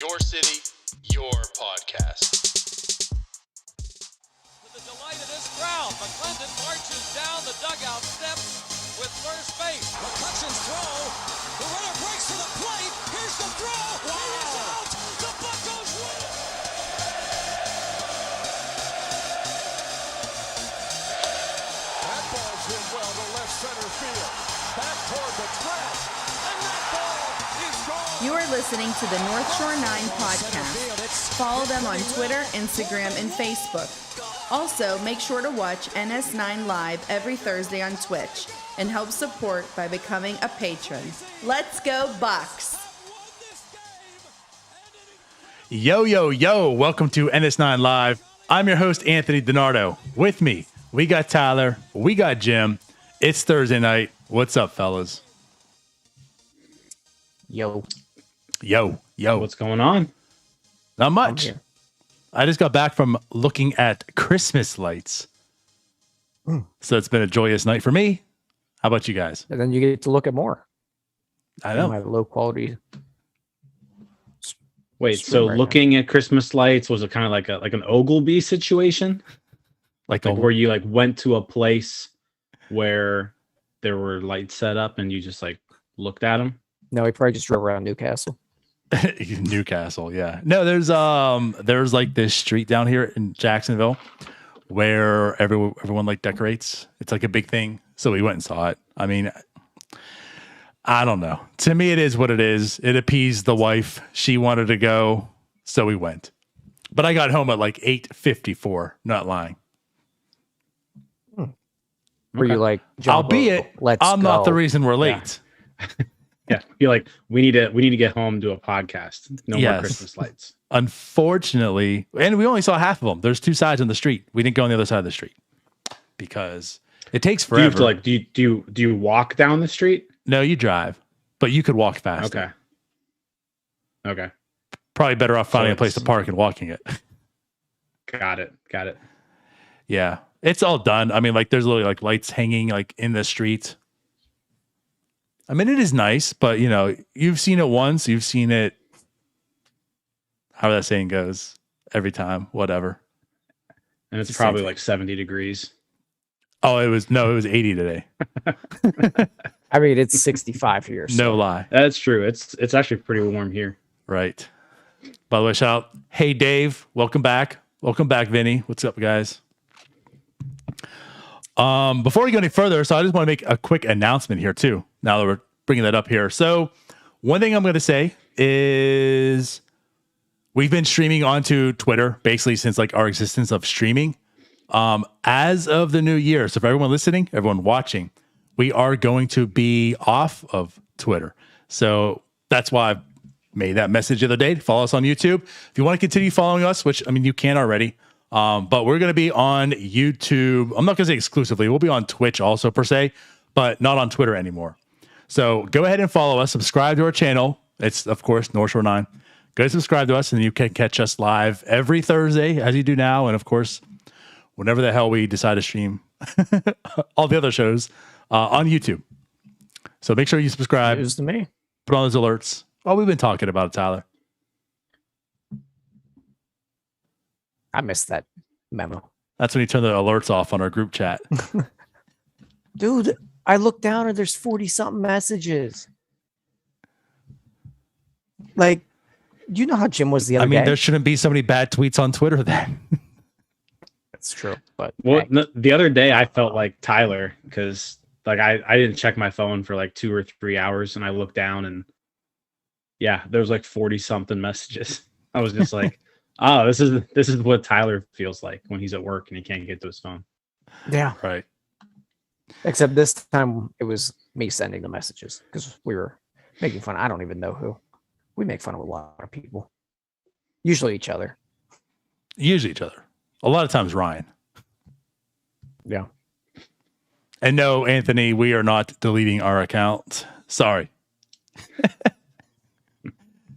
Your city, your podcast. To the delight of this crowd, McClendon marches down the dugout steps with first base. McCutcheon's throw. The runner breaks to the plate. Here's the throw. Wow. It is out. The Buccos win. That ball's hit well to left center field. Back toward the track. And that ball is gone. You are listening to the North Shore 9 podcast. Follow them on Twitter, Instagram, and Facebook. Also, make sure to watch NS9 Live every Thursday on Twitch and help support by becoming a patron. Let's go Bucks! Yo, yo, yo, welcome to NS9 Live. I'm your host, Anthony DiNardo. With me, we got Tyler, we got Jim. It's Thursday night. What's up, fellas? Yo. Yo. What's going on? Not much. I just got back from looking at Christmas lights. So it's been a joyous night for me. How about you guys? And then you get to look at more. I know. My low quality. Wait, so looking at Christmas lights, was it kind of like an Ogilvy situation? Like where you like went to a place where there were lights set up and you just like looked at them? No, he probably just drove around Newcastle. Newcastle, yeah. No, there's like this street down here in Jacksonville where everyone like decorates. It's like a big thing. So we went and saw it. I mean, I don't know. To me, it is what it is. It appeased the wife. She wanted to go, so we went. But I got home at like 8:54. Not lying. Were you like, albeit, I'm not the reason we're late. Yeah, you're like, we need to get home to a podcast. No more Christmas lights. Unfortunately, and we only saw half of them. There's two sides on the street. We didn't go on the other side of the street because it takes forever. Do you have to like do you walk down the street? No, you drive, but you could walk faster. Okay. Probably better off finding a place to park and walking it. Got it. Yeah, it's all done. I mean, like there's literally like lights hanging like in the street. I mean, it is nice, but you know, you've seen it once. You've seen it. How that saying goes, every time, whatever. And it's probably like 70 degrees. Oh, it was 80 today. I mean, it's 65 here. So. No lie. That's true. It's actually pretty warm here. Right. By the way, shout out. Hey, Dave. Welcome back. Welcome back, Vinny. What's up, guys? Before we go any further, so I just want to make a quick announcement here too. Now that we're bringing that up here. So one thing I'm going to say is we've been streaming onto Twitter basically since like our existence of streaming. As of the new year. So for everyone listening, everyone watching, we are going to be off of Twitter. So that's why I made that message the other day. Follow us on YouTube. If you want to continue following us, which I mean, you can already. But we're going to be on YouTube. I'm not going to say exclusively. We'll be on Twitch also per se, but not on Twitter anymore. So go ahead and follow us. Subscribe to our channel. It's, of course, North Shore 9. Go subscribe to us, and you can catch us live every Thursday, as you do now. And, of course, whenever the hell we decide to stream all the other shows on YouTube. So make sure you subscribe. News to me. Put on those alerts. Oh, we've been talking about it, Tyler. I missed that memo. That's when you turn the alerts off on our group chat. Dude, I look down and there's 40-something messages. Like, you know how Jim was the other day? I mean, there shouldn't be so many bad tweets on Twitter then. That's true. But well, the other day I felt like Tyler because like I didn't check my phone for like 2 or 3 hours and I looked down and yeah, there was like 40-something messages. I was just like, oh, this is what Tyler feels like when he's at work and he can't get to his phone. Yeah. Right. Except this time it was me sending the messages because we were making fun. I don't even know who. We make fun of a lot of people. Usually each other. A lot of times Ryan. Yeah. And no, Anthony, we are not deleting our account. Sorry.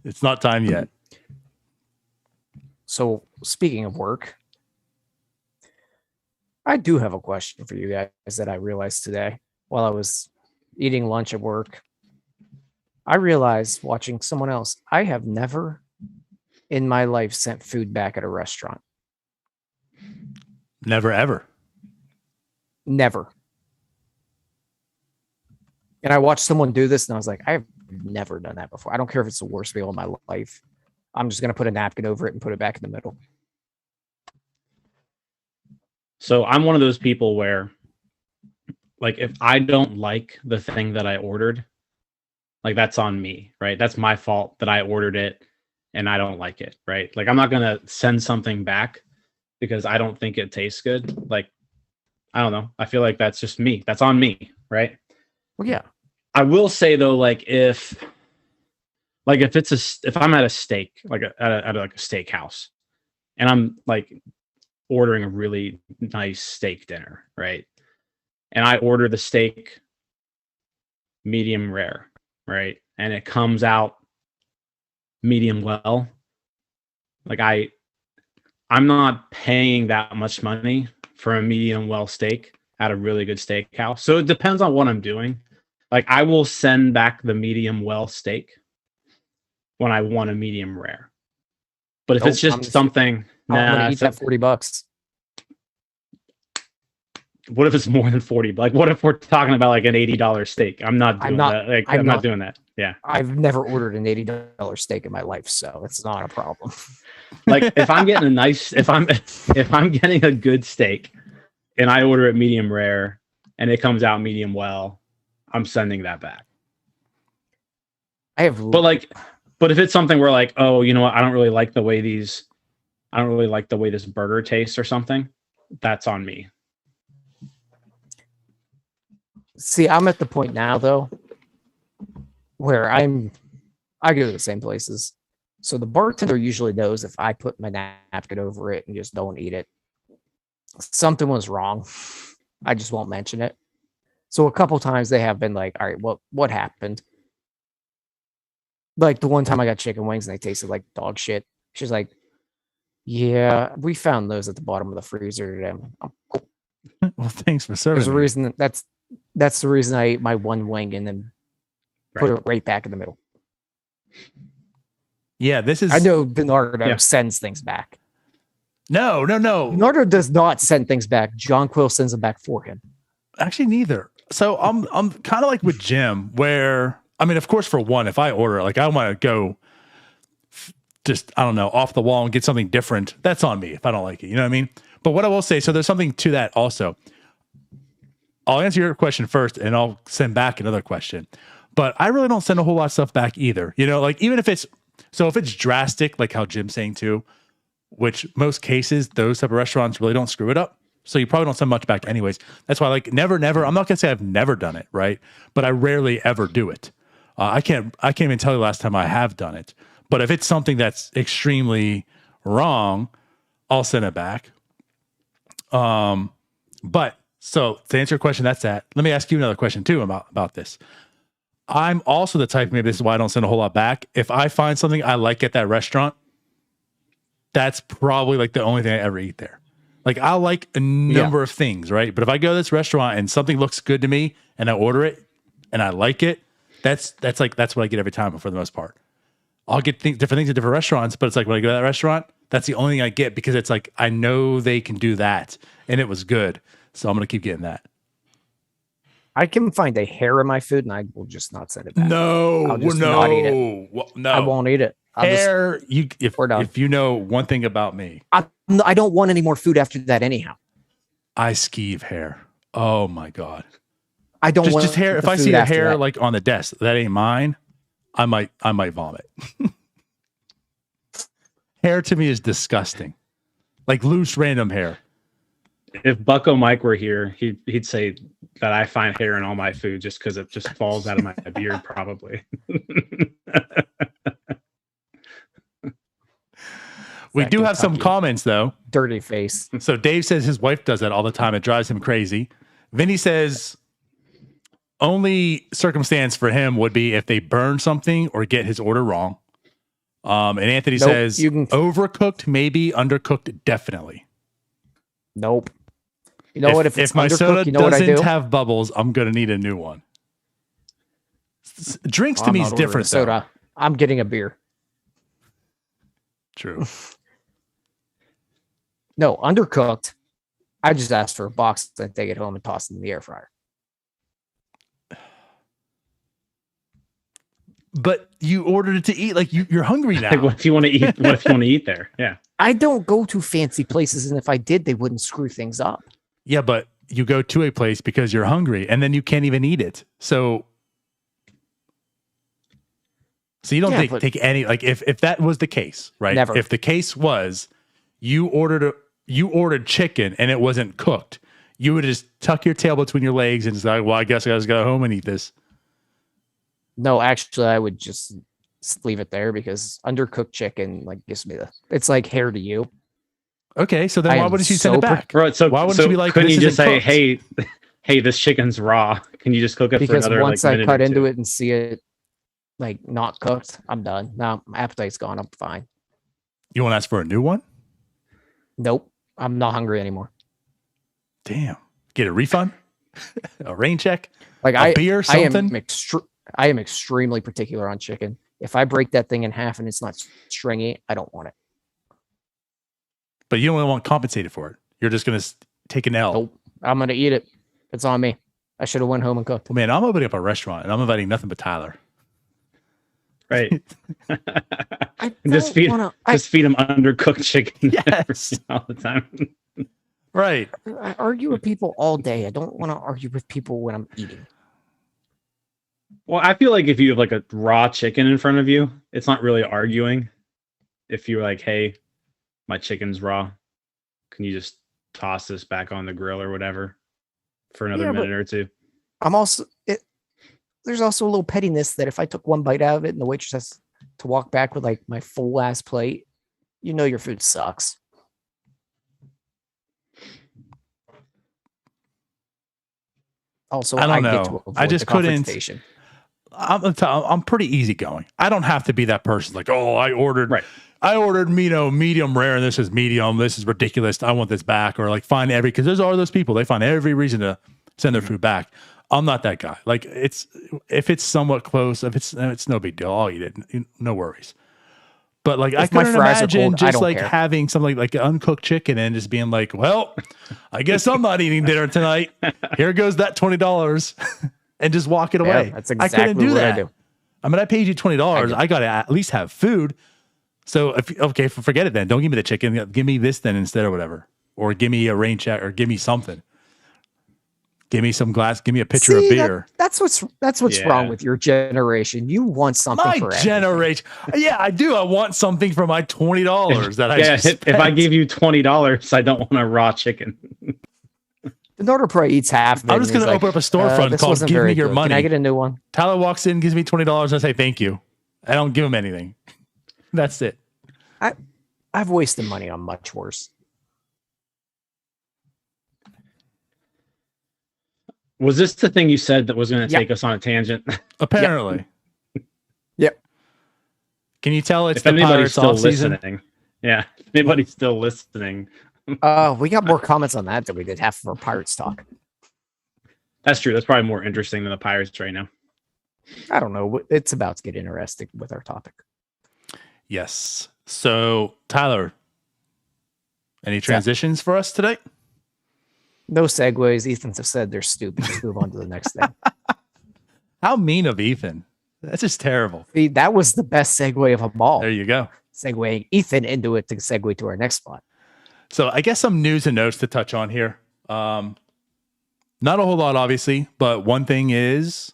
It's not time yet. So speaking of work, I do have a question for you guys that I realized today while I was eating lunch at work. I realized watching someone else, I have never in my life sent food back at a restaurant? Never ever. Never. And I watched someone do this and I was like, I've never done that before. I don't care if it's the worst meal of my life. I'm just going to put a napkin over it and put it back in the middle. So I'm one of those people where, like, if I don't like the thing that I ordered, like, that's on me, right? That's my fault that I ordered it and I don't like it, right? Like, I'm not going to send something back because I don't think it tastes good. Like, I don't know. I feel like that's just me. That's on me, right? Well, yeah. I will say though, like if I'm at a steak, like at like a steakhouse, and I'm like ordering a really nice steak dinner, right? And I order the steak medium rare, right? And it comes out medium well. Like I'm not paying that much money for a medium well steak at a really good steakhouse. So it depends on what I'm doing. Like, I will send back the medium well steak when I want a medium rare. But if it's just something, I'm gonna eat that $40. What if it's more than 40? Like, what if we're talking about like an $80 steak? I'm not doing that. Like, I'm not doing that. Yeah. I've never ordered an $80 steak in my life, so it's not a problem. Like, if I'm getting if I'm getting a good steak and I order it medium rare and it comes out medium well, I'm sending that back. But if it's something where like, oh, you know what, I don't really like the way this burger tastes or something, that's on me. See, I'm at the point now though where I go to the same places. So the bartender usually knows if I put my napkin over it and just don't eat it, something was wrong. I just won't mention it. So a couple times they have been like, all right, well, what happened? Like the one time I got chicken wings and they tasted like dog shit. She's like, yeah, we found those at the bottom of the freezer today. Well, thanks for serving. There's a reason that's the reason I ate my one wing and then put it right back in the middle. Yeah, this is. I know Bernardo sends things back. No. Bernardo does not send things back. John Quill sends them back for him. Actually, neither. So I'm kind of like with Jim, where I mean, of course, for one, if I order, like I want to go, just I don't know, off the wall and get something different. That's on me if I don't like it. You know what I mean? But what I will say, so there's something to that also. I'll answer your question first, and I'll send back another question. But I really don't send a whole lot of stuff back either. You know, like even if it's drastic, like how Jim's saying too, which most cases those type of restaurants really don't screw it up. So you probably don't send much back anyways. That's why, like, never. I'm not gonna say I've never done it, right? But I rarely ever do it. I can't even tell you the last time I have done it. But if it's something that's extremely wrong, I'll send it back. But so to answer your question, that's that. Let me ask you another question too about this. I'm also the type, maybe this is why I don't send a whole lot back. If I find something I like at that restaurant, that's probably like the only thing I ever eat there. Like I like a number of things, right? But if I go to this restaurant and something looks good to me and I order it and I like it, that's what I get every time for the most part. I'll get different things at different restaurants, but it's like when I go to that restaurant, that's the only thing I get because it's like I know they can do that and it was good. So I'm gonna keep getting that. I can find a hair in my food and I will just not send it back. No, I'll just not eat it. Well, no, I won't eat it. If you know one thing about me, I don't want any more food after that anyhow. I skeeve hair. Oh my god. I don't want just hair. If I see a hair like on the desk that ain't mine, I might vomit. Hair to me is disgusting. Like loose random hair. If Bucko Mike were here, he'd say that I find hair in all my food just because it just falls out of my beard, probably. We do have some comments though. Dirty face. So Dave says his wife does that all the time. It drives him crazy. Vinny says only circumstance for him would be if they burn something or get his order wrong. And Anthony says overcooked, maybe undercooked, definitely. Nope. You know what? If it's my soda you know what I do? doesn't have bubbles, I'm gonna need a new one. Drinks to me is different. Soda. I'm getting a beer. True. No, undercooked. I just asked for a box and take it home and toss it in the air fryer. But you ordered it to eat. Like you're hungry now. Like, what if you want to eat? What if you want to eat there? Yeah. I don't go to fancy places, and if I did, they wouldn't screw things up. Yeah, but you go to a place because you're hungry, and then you can't even eat it. So you don't take any, like if that was the case, right? Never. If the case was you ordered chicken and it wasn't cooked, you would just tuck your tail between your legs and say, well, I guess I gotta go home and eat this. No, actually, I would just leave it there because undercooked chicken gives me it's like hair to you. Okay, so then why wouldn't you send it back? Right, so why wouldn't you be like, couldn't you just say, cooked? hey, this chicken's raw. Can you just cook it Because for another once minute I cut or into two? it and see it not cooked, I'm done. Now my appetite's gone. I'm fine. You want to ask for a new one? Nope, I'm not hungry anymore. Damn, get a refund, a rain check, a beer, something. I am extremely particular on chicken. If I break that thing in half and it's not stringy, I don't want it. But you don't want compensated for it. You're just going to take an L. Nope. I'm going to eat it. It's on me. I should have went home and cooked. Well, man, I'm opening up a restaurant and I'm inviting nothing but Tyler. Right. Just feed him undercooked chicken all the time. Right. I argue with people all day. I don't want to argue with people when I'm eating. Well, I feel like if you have a raw chicken in front of you, it's not really arguing. If you're like, hey, my chicken's raw, can you just toss this back on the grill or whatever for another minute or two? There's also a little pettiness that if I took one bite out of it and the waitress has to walk back with my full ass plate, your food sucks. Also, I don't know. Get to avoid I just the couldn't. confrontation. I'm pretty easygoing. I don't have to be that person. Like, oh, I ordered medium rare, and this is medium. This is ridiculous. I want this back, or because there's all those people. They find every reason to send their food back. I'm not that guy. If it's somewhat close, if it's no big deal. I'll eat it. No worries. But I couldn't imagine just having something like uncooked chicken and just being like, well, I guess I'm not eating dinner tonight. Here goes that $20 and just walk it away. That's exactly I couldn't do what that. I do. I mean, I paid you $20. I got to at least have food. So forget it then. Don't give me the chicken. Give me this then instead or whatever. Or give me a rain check or give me something. Give me some glass. Give me a pitcher of beer. That's what's wrong with your generation. You want something my for generation. Yeah, I do. I want something for my $20 that I just spent. If I give you $20, I don't want a raw chicken. The Norder probably eats half. I'm just going to open up a storefront called "Give Me Your Money." Can I get a new one? Tyler walks in, gives me $20, and I say thank you. I don't give him anything. That's it. I've wasted money on much worse. Was this the thing you said that was going to take us on a tangent? Apparently. Yep. Can you tell it's if the anybody's Pirates still off-season? listening? Yeah. If anybody's still listening. We got more comments on that than we did half of our Pirates talk. That's true. That's probably more interesting than the Pirates right now. I don't know. It's about to get interesting with our topic. Yes. So, Tyler, any transitions for us today? No segues. Ethan's have said they're stupid. Let's move on to the next thing. How mean of Ethan. That's just terrible. See, that was the best segue of them all. There you go. Segueing Ethan into it to segue to our next spot. So I guess some news and notes to touch on here. Not a whole lot, obviously, but one thing is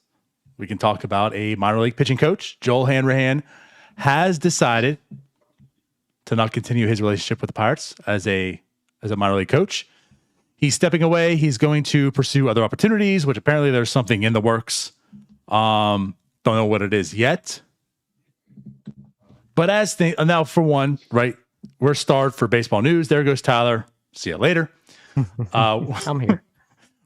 we can talk about a minor league pitching coach. Joel Hanrahan has decided to not continue his relationship with the Pirates as a minor league coach. He's stepping away. He's going to pursue other opportunities, which apparently there's something in the works. Don't know what it is yet. But now for one, right, we're starved for baseball news. There goes Tyler. See you later. I'm here.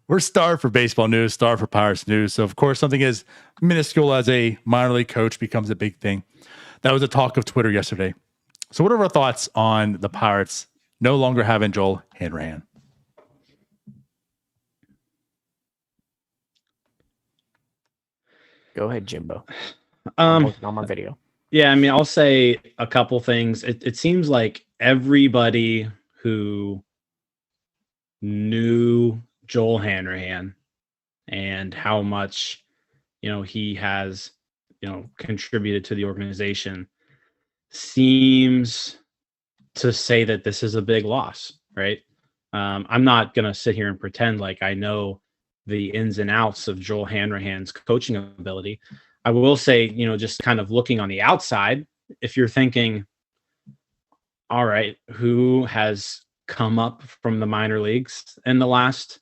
We're starved for baseball news, starved for Pirates news. So, of course, something as minuscule as a minor league coach becomes a big thing. That was a talk of Twitter yesterday. So what are our thoughts on the Pirates no longer having Joel Hanrahan? Go ahead, Jimbo. On my video. Yeah, I mean, I'll say a couple things. It seems like everybody who knew Joel Hanrahan and how much, he has, contributed to the organization seems to say that this is a big loss, right? I'm not going to sit here and pretend like I know the ins and outs of Joel Hanrahan's coaching ability. I will say, just kind of looking on the outside, if you're thinking, all right, who has come up from the minor leagues in the last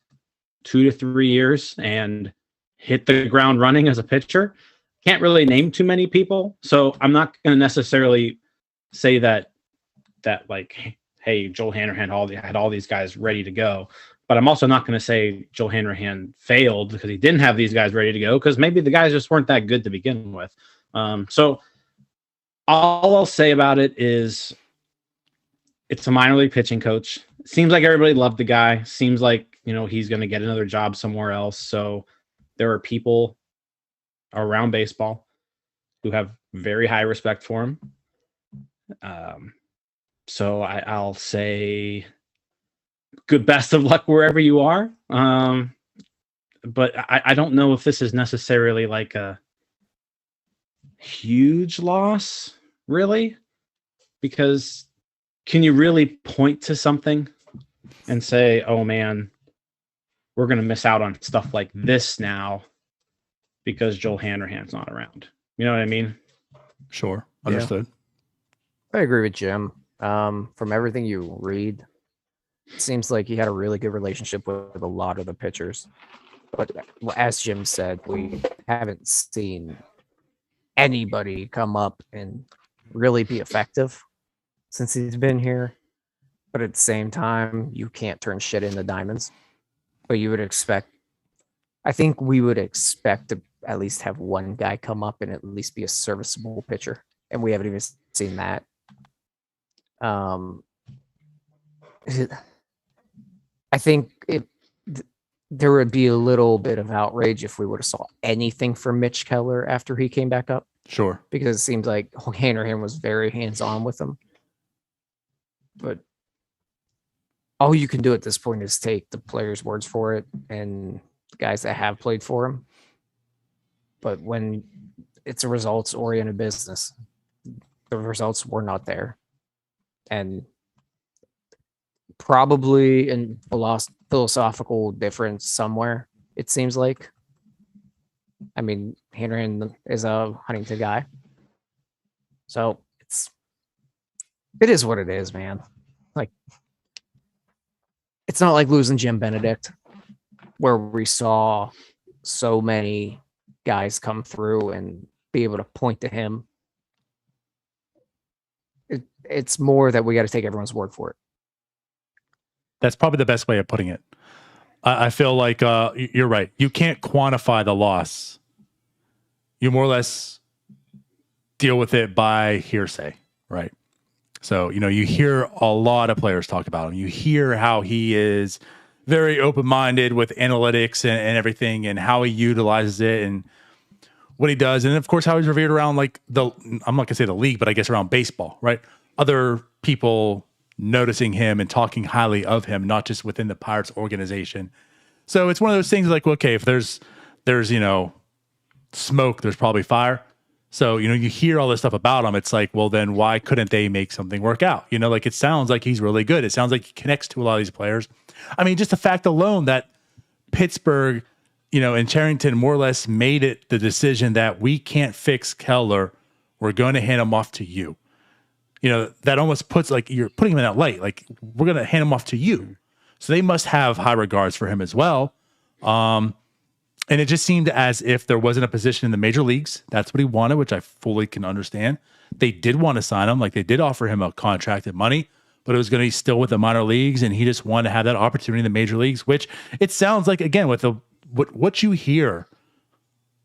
2 to 3 years and hit the ground running as a pitcher? Can't really name too many people. So I'm not going to necessarily say that like, hey, Joel Hanrahan had all these guys ready to go. But I'm also not going to say Joel Hanrahan failed because he didn't have these guys ready to go, because maybe the guys just weren't that good to begin with. So all I'll say about it is it's a minor league pitching coach. Seems like everybody loved the guy. Seems like, he's going to get another job somewhere else. So there are people around baseball who have very high respect for him. So I'll say good best of luck wherever you are. But I don't know if this is necessarily like a huge loss, really, because can you really point to something and say, oh man, we're going to miss out on stuff like this now because Joel Hanrahan's not around? You know what I mean? Sure. Understood. I agree with Jim. From everything you read, it seems like he had a really good relationship with a lot of the pitchers. But as Jim said, we haven't seen anybody come up and really be effective since he's been here. But at the same time, you can't turn shit into diamonds. But you would expect, I think we would expect to at least have one guy come up and at least be a serviceable pitcher. And we haven't even seen that. I think there would be a little bit of outrage if we would have saw anything from Mitch Keller after he came back up. Sure. Because it seems like Hanrahan was very hands-on with him. But all you can do at this point is take the players' words for it and the guys that have played for him. But when it's a results-oriented business, the results were not there. And probably in a philosophical difference somewhere, it seems like. I mean, Hanrahan is a Huntington guy. So it is what it is, man. Like, it's not like losing Jim Benedict, where we saw so many guys come through and be able to point to him. It's more that we got to take everyone's word for it. That's probably the best way of putting it. I feel like you're right. You can't quantify the loss. You more or less deal with it by hearsay, right? So, you hear a lot of players talk about him. You hear how he is very open-minded with analytics and everything, and how he utilizes it and what he does. And of course, how he's revered around I'm not going to say the league, but I guess around baseball, right? Other people noticing him and talking highly of him, not just within the Pirates organization. So it's one of those things like, okay, if there's smoke, there's probably fire. So, you hear all this stuff about him. It's like, well, then why couldn't they make something work out? It sounds like he's really good. It sounds like he connects to a lot of these players. I mean, just the fact alone that Pittsburgh, and Cherington more or less made it the decision that we can't fix Keller. We're going to hand him off to you. That almost puts, like, you're putting him in that light. Like, we're going to hand him off to you. So they must have high regards for him as well. And it just seemed as if there wasn't a position in the major leagues. That's what he wanted, which I fully can understand. They did want to sign him. Like, they did offer him a contract and money, but it was going to be still with the minor leagues. And he just wanted to have that opportunity in the major leagues, which it sounds like, again, with what you hear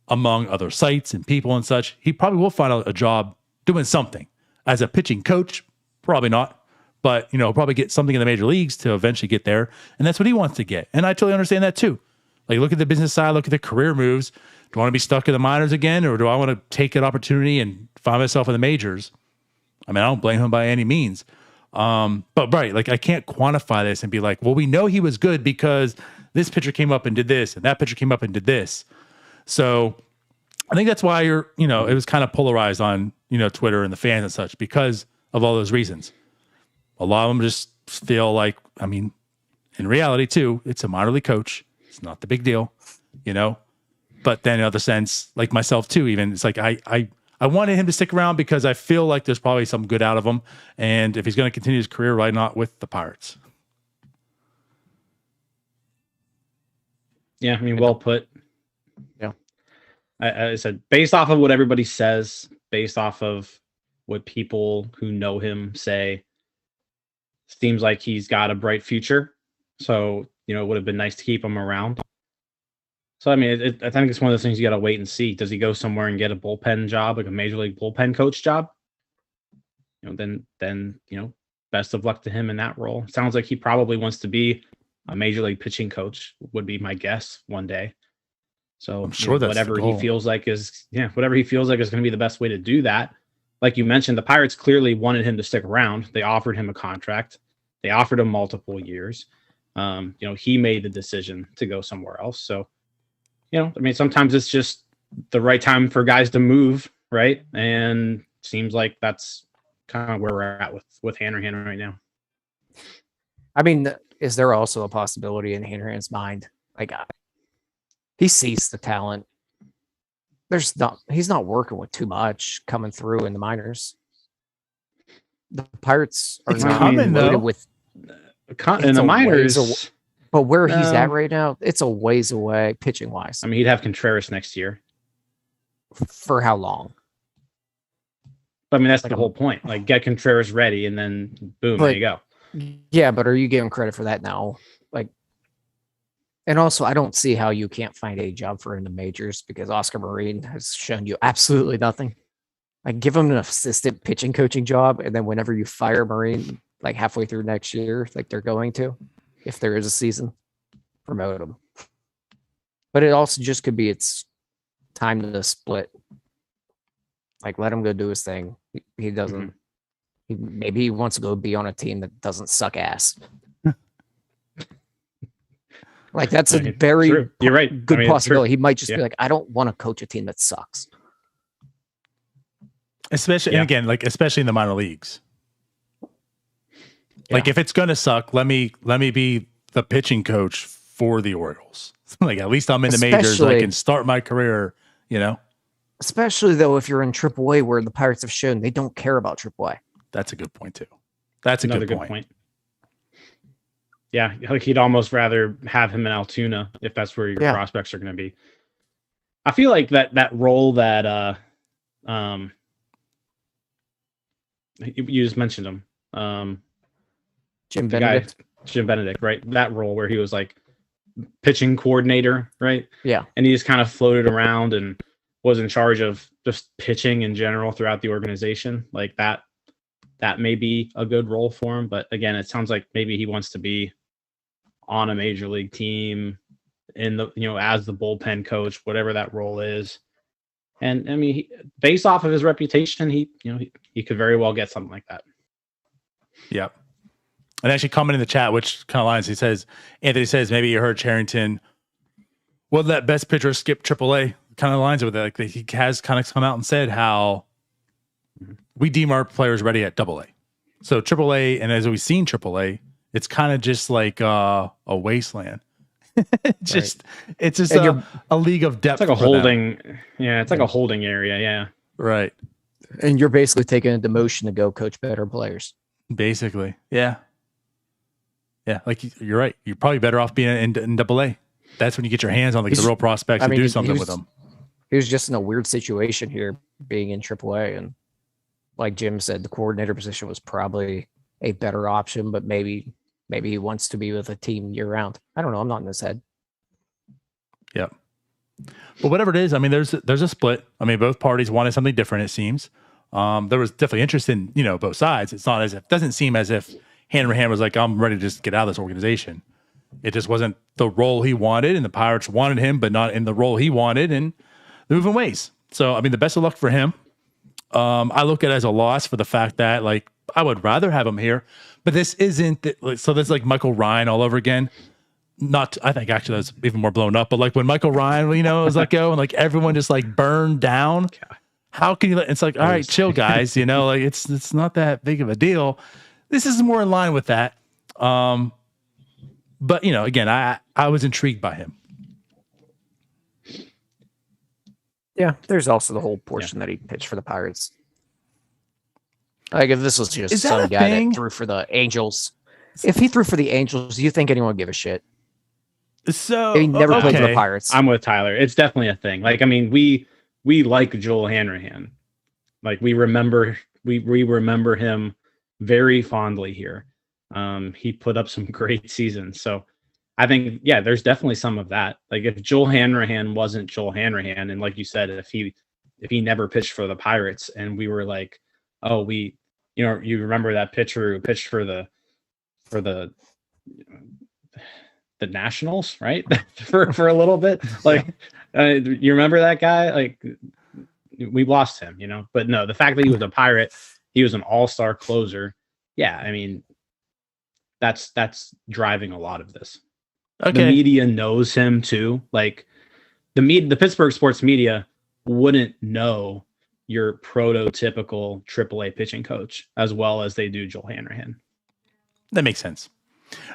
among other sites and people and such, he probably will find a job doing something. As a pitching coach, probably not. But, probably get something in the major leagues to eventually get there. And that's what he wants to get. And I totally understand that too. Like, look at the business side, look at the career moves. Do I want to be stuck in the minors again, or do I want to take an opportunity and find myself in the majors? I mean, I don't blame him by any means. But right, like I can't quantify this and be like, well, we know he was good because this pitcher came up and did this, and that pitcher came up and did this. So I think that's why it was kind of polarized on, Twitter and the fans and such because of all those reasons. A lot of them just feel like, I mean, in reality too, it's a minor league coach. It's not the big deal, but then in other sense, like myself too, even it's like, I wanted him to stick around because I feel like there's probably some good out of him. And if he's going to continue his career, why not with the Pirates? Yeah. I mean, well put. Yeah. I said, based off of what everybody says, based off of what people who know him say, seems like he's got a bright future. So, it would have been nice to keep him around. So, I mean, I think it's one of those things you got to wait and see. Does he go somewhere and get a bullpen job, like a major league bullpen coach job? Then, best of luck to him in that role. It sounds like he probably wants to be a major league pitching coach, would be my guess one day. So I'm sure that's whatever he feels like is going to be the best way to do that. Like you mentioned, the Pirates clearly wanted him to stick around. They offered him a contract. They offered him multiple years. He made the decision to go somewhere else. So, I mean, sometimes it's just the right time for guys to move, right? And seems like that's kind of where we're at with Hanrahan right now. I mean, is there also a possibility in Hanrahan's mind? Like, he sees the talent. He's not working with too much coming through in the minors. The Pirates are not loaded with in the minors. But where he's at right now, it's a ways away pitching wise. I mean, he'd have Contreras next year. For how long? I mean, that's the whole point. Like, get Contreras ready, and then boom, there you go. Yeah, but are you giving credit for that now? Like, and also, I don't see how you can't find a job for in the majors because Oscar Marine has shown you absolutely nothing. Like, give him an assistant pitching coaching job, and then whenever you fire Marine, like halfway through next year, like they're going to, if there is a season, promote him. But it also just could be it's time to split. Like, let him go do his thing. He doesn't. Maybe he wants to go be on a team that doesn't suck ass. Like, that's a very You're right. good possibility. He might just be like, I don't want to coach a team that sucks. Especially, and again, like especially in the minor leagues. Like, if it's gonna suck, let me be the pitching coach for the Orioles. Like, at least I'm in the majors. I can start my career. Especially though, if you're in AAA, where the Pirates have shown they don't care about AAA. That's a good point too. That's another good point. Yeah, like he'd almost rather have him in Altoona if that's where your prospects are going to be. I feel like that role that you just mentioned him, Jim Benedict. Jim Benedict, right? That role where he was like pitching coordinator, right? Yeah, and he just kind of floated around and was in charge of just pitching in general throughout the organization, like that. That may be a good role for him, but again, it sounds like maybe he wants to be on a major league team in the, as the bullpen coach, whatever that role is. And I mean, based off of his reputation, he could very well get something like that. Yep. And actually comment in the chat, which kind of lines Anthony says, maybe you heard Cherington. Will that best pitcher skip AAA? Kind of lines with it. Like, he has kind of come out and said how we deem our players ready at AA. So AAA, and as we've seen AAA, it's kind of just like a wasteland. It's just a league of depth. It's like a holding. Yeah, it's like a holding area. Yeah. Right. And you're basically taking a demotion to go coach better players. Basically. Yeah. Yeah. Like, you're right. You're probably better off being in AA. That's when you get your hands on the real prospects and do something with them. He was just in a weird situation here being in AAA, and like Jim said, the coordinator position was probably a better option, but maybe he wants to be with a team year round. I don't know. I'm not in his head. Yeah. But whatever it is, I mean, there's a split. I mean, both parties wanted something different, it seems. There was definitely interest in, both sides. It's not doesn't seem as if Hanrahan was like, I'm ready to just get out of this organization. It just wasn't the role he wanted, and the Pirates wanted him, but not in the role he wanted. And they're moving ways. So, I mean, the best of luck for him. I look at it as a loss for the fact that, like, I would rather have him here, but this isn't, so that's like Michael Ryan all over again. I think actually that's even more blown up, but like when Michael Ryan, was let go and like everyone just like burned down. How can you it's like, all right, chill guys, like it's not that big of a deal. This is more in line with that. But again, I was intrigued by him. Yeah, there's also the whole portion that he pitched for the Pirates. Like if this was just some guy that threw for the Angels, if he threw for the Angels, do you think anyone would give a shit? So he never played for the Pirates. I'm with Tyler. It's definitely a thing. Like, I mean, we like Joel Hanrahan. Like we remember him very fondly here. He put up some great seasons. So I think, there's definitely some of that. Like if Joel Hanrahan wasn't Joel Hanrahan, and like you said, if he never pitched for the Pirates, and we were like, oh, you remember that pitcher who pitched for the Nationals, right? for a little bit, like you remember that guy? Like we lost him, But no, the fact that he was a Pirate, he was an all-star closer. Yeah, I mean, that's driving a lot of this. Okay. The media knows him too. Like the Pittsburgh sports media wouldn't know your prototypical AAA pitching coach as well as they do Joel Hanrahan. That makes sense.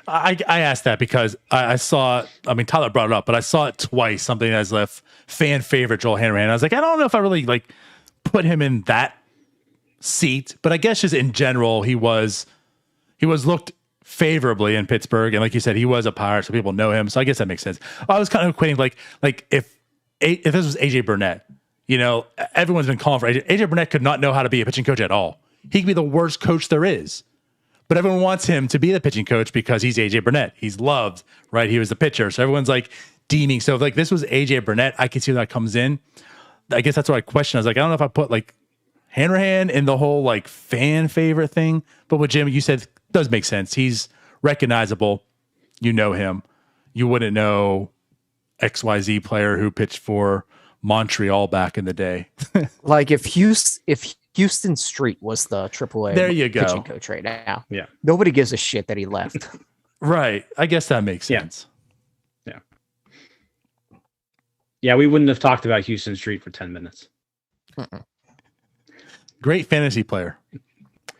I asked that because I saw, Tyler brought it up, but I saw it twice, something as a fan favorite Joel Hanrahan. I was like, I don't know if I really like put him in that seat, but I guess just in general, he was looked favorably in Pittsburgh. And like you said, he was a Pirate, so people know him. So I guess that makes sense. I was kind of equating like if this was AJ Burnett, everyone's been calling for AJ Burnett could not know how to be a pitching coach at all. He could be the worst coach there is. But everyone wants him to be the pitching coach because he's AJ Burnett. He's loved, right? He was the pitcher. So everyone's like deeming. So if like this was AJ Burnett, I could see that comes in. I guess that's what I question. I was like, I don't know if I put like Hanrahan in the whole like fan favorite thing. But what Jim, you said does make sense. He's recognizable. You know him. You wouldn't know XYZ player who pitched for Montreal back in the day. Like if Houston Street was the AAA there you go. pitching coach right now. Yeah. Nobody gives a shit that he left. Right. I guess that makes sense. Yeah. Yeah, we wouldn't have talked about Houston Street for 10 minutes. Great fantasy player.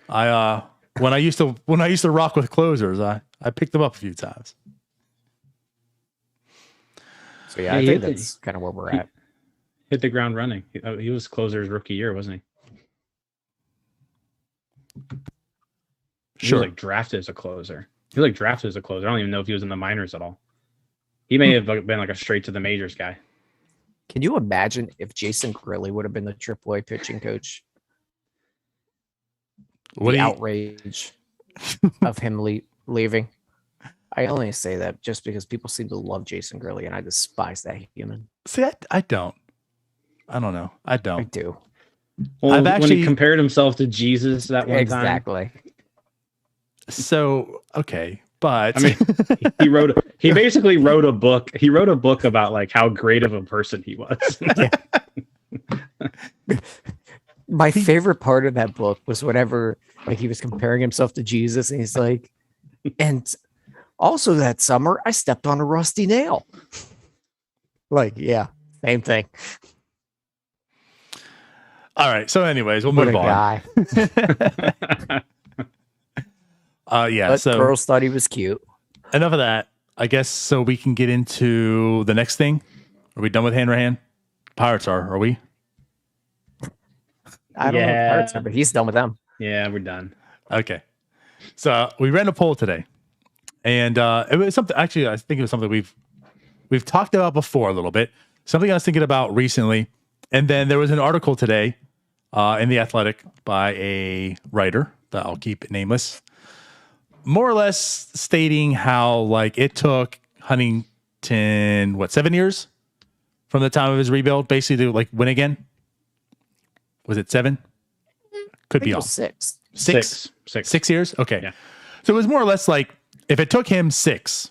When I used to rock with closers, I picked them up a few times. So I think that's kind of where we're at. Hit the ground running. He was closer's rookie year, wasn't he? He was like drafted as a closer. I don't even know if he was in the minors at all. He may have been like a straight to the majors guy. Can you imagine if Jason Grilli would have been the AAA pitching coach? Outrage of him leaving. I only say that just because people seem to love Jason Grilli, and I despise that human. See, I don't. I don't know. I don't. I do. Well, when he compared himself to Jesus that one time. Exactly. So, okay. But I mean, he basically wrote a book. He wrote a book about like how great of a person he was. My favorite part of that book was whenever like he was comparing himself to Jesus, and he's like, and also that summer I stepped on a rusty nail. Like, yeah, same thing. All right. So, anyways, we'll move on. Guy. But so girls thought he was cute. Enough of that. I guess so we can get into the next thing. Are we done with Hanrahan? Pirates are we? I don't know if Pirates are, but he's done with them. Yeah, we're done. Okay. So we ran a poll today. And it was something actually I think it was something we've talked about before a little bit. Something I was thinking about recently. And then there was an article today in The Athletic by a writer that I'll keep nameless, more or less stating how like it took Huntington, 7 years from the time of his rebuild, basically to like win again. Was it 7? Could be off. 6. 6 years? Okay. Yeah. So it was more or less like if it took him 6,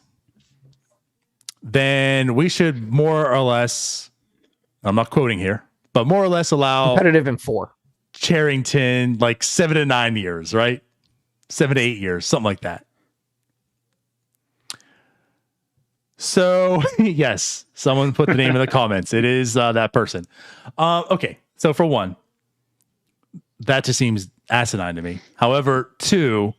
then we should more or less I'm not quoting here, but more or less allow Competitive in 4. Cherington like 7 to 9 years, right? 7 to 8 years, something like that. So yes, someone put the name in the comments. It is that person. Okay, so for one, that just seems asinine to me. However, 2,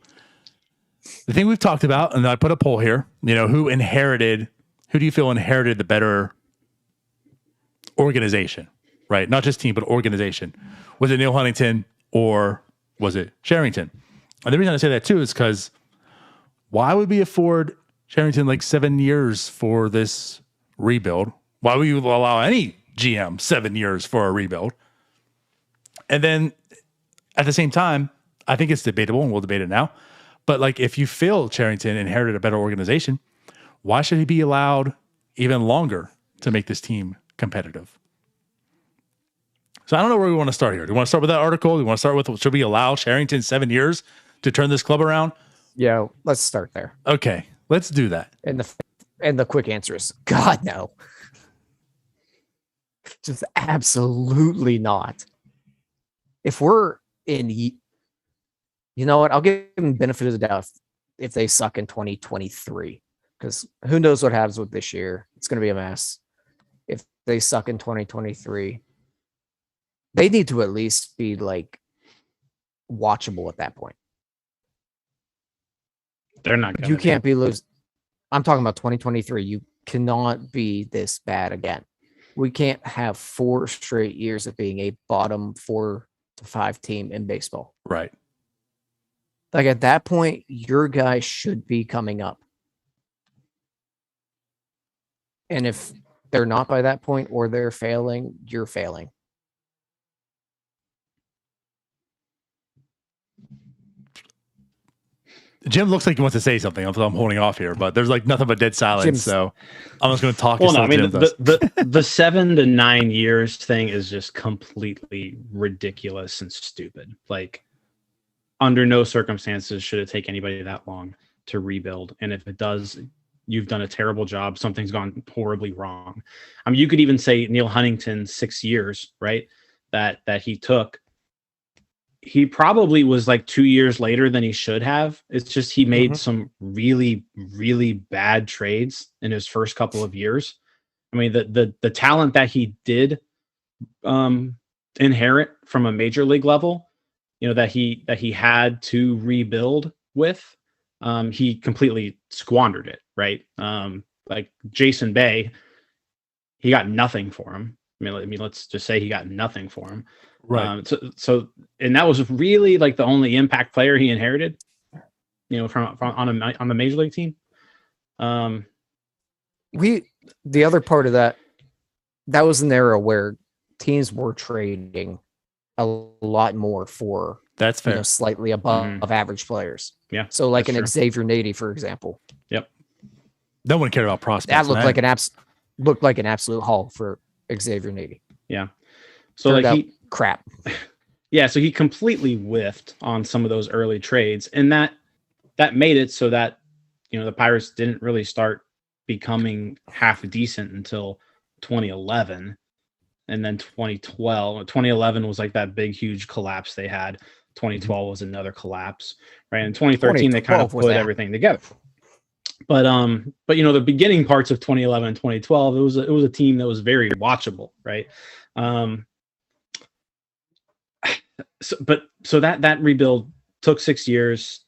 the thing we've talked about, and I put a poll here, who do you feel inherited the better organization, right? Not just team, but organization. Was it Neal Huntington or was it Cherington? And the reason I say that too is because why would we afford Cherington like 7 years for this rebuild? Why would you allow any GM 7 years for a rebuild? And then at the same time, I think it's debatable, and we'll debate it now. But like, if you feel Cherington inherited a better organization, why should he be allowed even longer to make this team competitive? So I don't know where we want to start here. Do we want to start with that article? Do we want to start with, should we allow Cherington 7 years to turn this club around? Yeah, let's start there. Okay, let's do that. And the quick answer is God, no. Just absolutely not. If we're in, you know what? I'll give them benefit of the doubt if they suck in 2023, because who knows what happens with this year? It's going to be a mess. If they suck in 2023, they need to at least be like watchable at that point. They're not going to. You can't be losing. I'm talking about 2023. You cannot be this bad again. We can't have 4 straight years of being a bottom 4 to 5 team in baseball. Right. Like at that point, your guys should be coming up. And if they're not by that point or they're failing, you're failing. Jim looks like he wants to say something. I'm holding off here, but there's like nothing but dead silence. Jim's, so I'm just going to talk. Well, no, I mean, the 7 to 9 years thing is just completely ridiculous and stupid. Like, under no circumstances should it take anybody that long to rebuild. And if it does, you've done a terrible job. Something's gone horribly wrong. I mean, you could even say Neal Huntington 6 years, right? That he took. He probably was like 2 years later than he should have. It's just he made some really, really bad trades in his first couple of years. I mean, the talent that he did inherit from a major league level, that he had to rebuild with, he completely squandered it, right? Like Jason Bay, he got nothing for him. I mean, let's just say he got nothing for him. Right. So, and that was really like the only impact player he inherited, from on the major league team. The other part of that was an era where teams were trading a lot more for that's fair, slightly above average players. Yeah. So like an true. Xavier Nady, for example. Yep. No one cared about prospects. That looked like an absolute haul for Xavier Nady. Yeah. So Turned like out crap. Yeah, so he completely whiffed on some of those early trades, and that made it so that the Pirates didn't really start becoming half decent until 2011, and then 2011 was like that big huge collapse they had. 2012 was another collapse, right? In 2013 they kind of put everything together. But the beginning parts of 2011 and 2012, it was a team that was very watchable, right? So that rebuild took 6 years,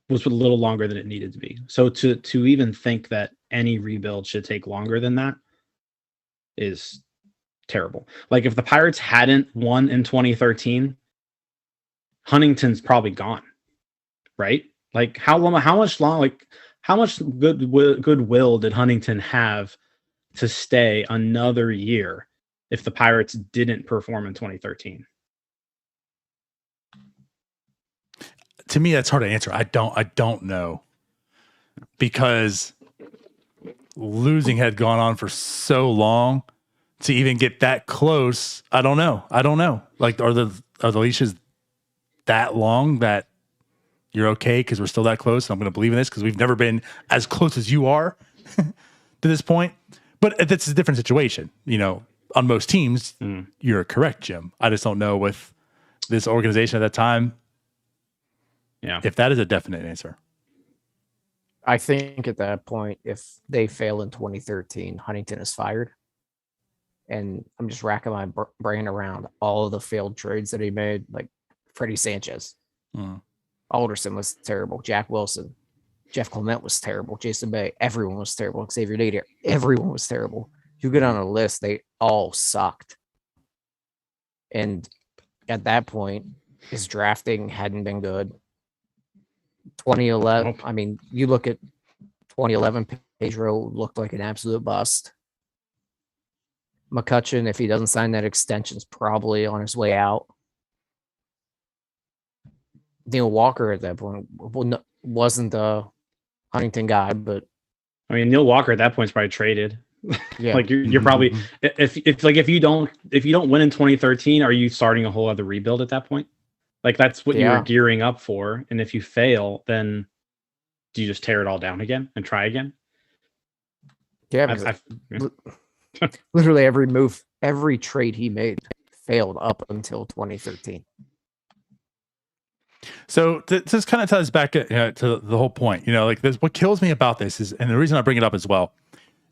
was a little longer than it needed to be. So to even think that any rebuild should take longer than that is terrible. Like if the Pirates hadn't won in 2013, Huntington's probably gone, right? Like how much goodwill did Huntington have to stay another year if the Pirates didn't perform in 2013? To me, that's hard to answer. I don't know, because losing had gone on for so long to even get that close. I don't know. Like, are the leashes that long that you're okay because we're still that close? And I'm going to believe in this because we've never been as close as you are to this point. But that's a different situation. On most teams, you're correct, Jim. I just don't know with this organization at that time. Yeah. If that is a definite answer. I think at that point, if they fail in 2013, Huntington is fired. And I'm just racking my brain around all of the failed trades that he made, like Freddie Sanchez. Alderson was terrible. Jack Wilson. Jeff Clement was terrible. Jason Bay. Everyone was terrible. Xavier Nader. Everyone was terrible. You get on a list, they all sucked. And at that point, his drafting hadn't been good. 2011, I mean, you look at 2011, Pedro looked like an absolute bust. McCutcheon, if he doesn't sign that extension, is probably on his way out. Neal Walker at that point wasn't the Huntington guy, but I mean, Neal Walker at that point is probably traded. yeah, Like you're probably if you don't win in 2013, are you starting a whole other rebuild at that point? Like that's what you're gearing up for. And if you fail, then do you just tear it all down again and try again? Yeah, literally every trade he made failed up until 2013. So to just kind of ties back to the whole point, like this, what kills me about this is, and the reason I bring it up as well,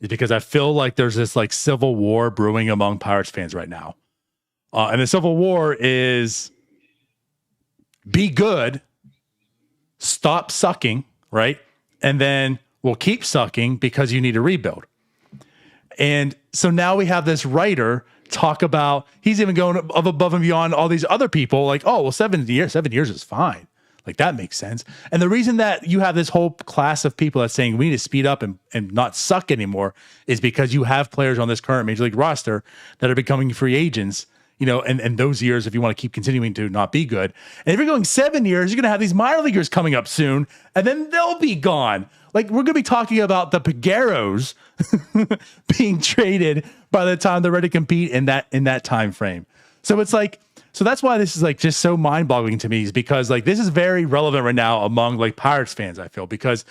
is because I feel like there's this like civil war brewing among Pirates fans right now. And the civil war is be good, stop sucking, right? And then we'll keep sucking because you need to rebuild. And so now we have this writer talk about, he's even going above and beyond all these other people, like, oh, well, 7 years is fine. Like that makes sense. And the reason that you have this whole class of people that's saying we need to speed up and not suck anymore is because you have players on this current Major League roster that are becoming free agents, and those years, if you want to keep continuing to not be good. And if you're going 7 years, you're going to have these minor leaguers coming up soon, and then they'll be gone. Like we're going to be talking about the Pegueros being traded by the time they're ready to compete in that time frame. So it's like, so that's why this is like just so mind boggling to me, is because like this is very relevant right now among like Pirates fans, I feel, because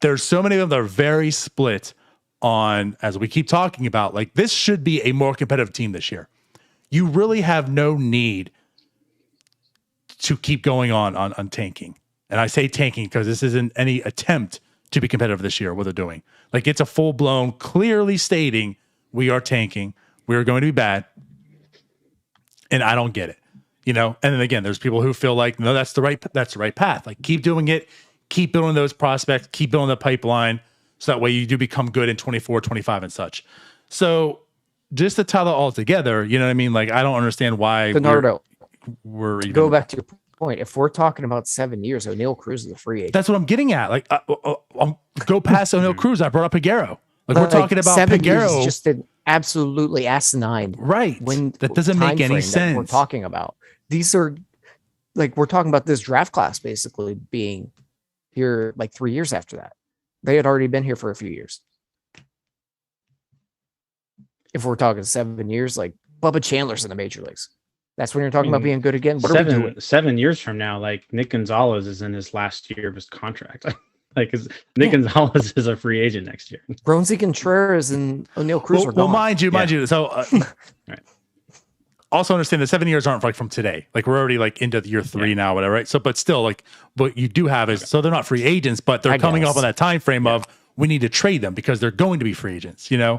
there's so many of them that are very split on, as we keep talking about, like this should be a more competitive team this year. You really have no need to keep going on tanking. And I say tanking because this isn't any attempt to be competitive this year, what they're doing. Like it's a full blown, clearly stating we are tanking. We are going to be bad. And I don't get it, And then again, there's people who feel like, no, that's the right path. Like keep doing it, keep building those prospects, keep building the pipeline. So that way you do become good in 24, 25 and such. So just to tie that all together, you know what I mean? Like, I don't understand why Bernardo, we're even, go back to your point. If we're talking about 7 years, O'Neal Cruz is a free agent. That's what I'm getting at. Like, go past O'Neal Cruz. I brought up Peguero. Like, we're talking about 7 years Peguero. is just an absolutely asinine. Right. That doesn't make any sense. We're talking about these are like, we're talking about this draft class basically being here like 3 years after that. They had already been here for a few years. If we're talking 7 years, like Bubba Chandler's in the major leagues. That's when you're talking about being good again. What are we doing? 7 years from now, like Nick Gonzalez is in his last year of his contract. Nick Gonzalez is a free agent next year. Roansy Contreras and O'Neal Cruz are gone. Well, mind you. So right. Also understand that 7 years aren't like from today. Like we're already like into year 3 now, whatever, right? So, but still, like what you do have is, so they're not free agents, but they're coming up on that time frame of we need to trade them because they're going to be free agents, Yeah.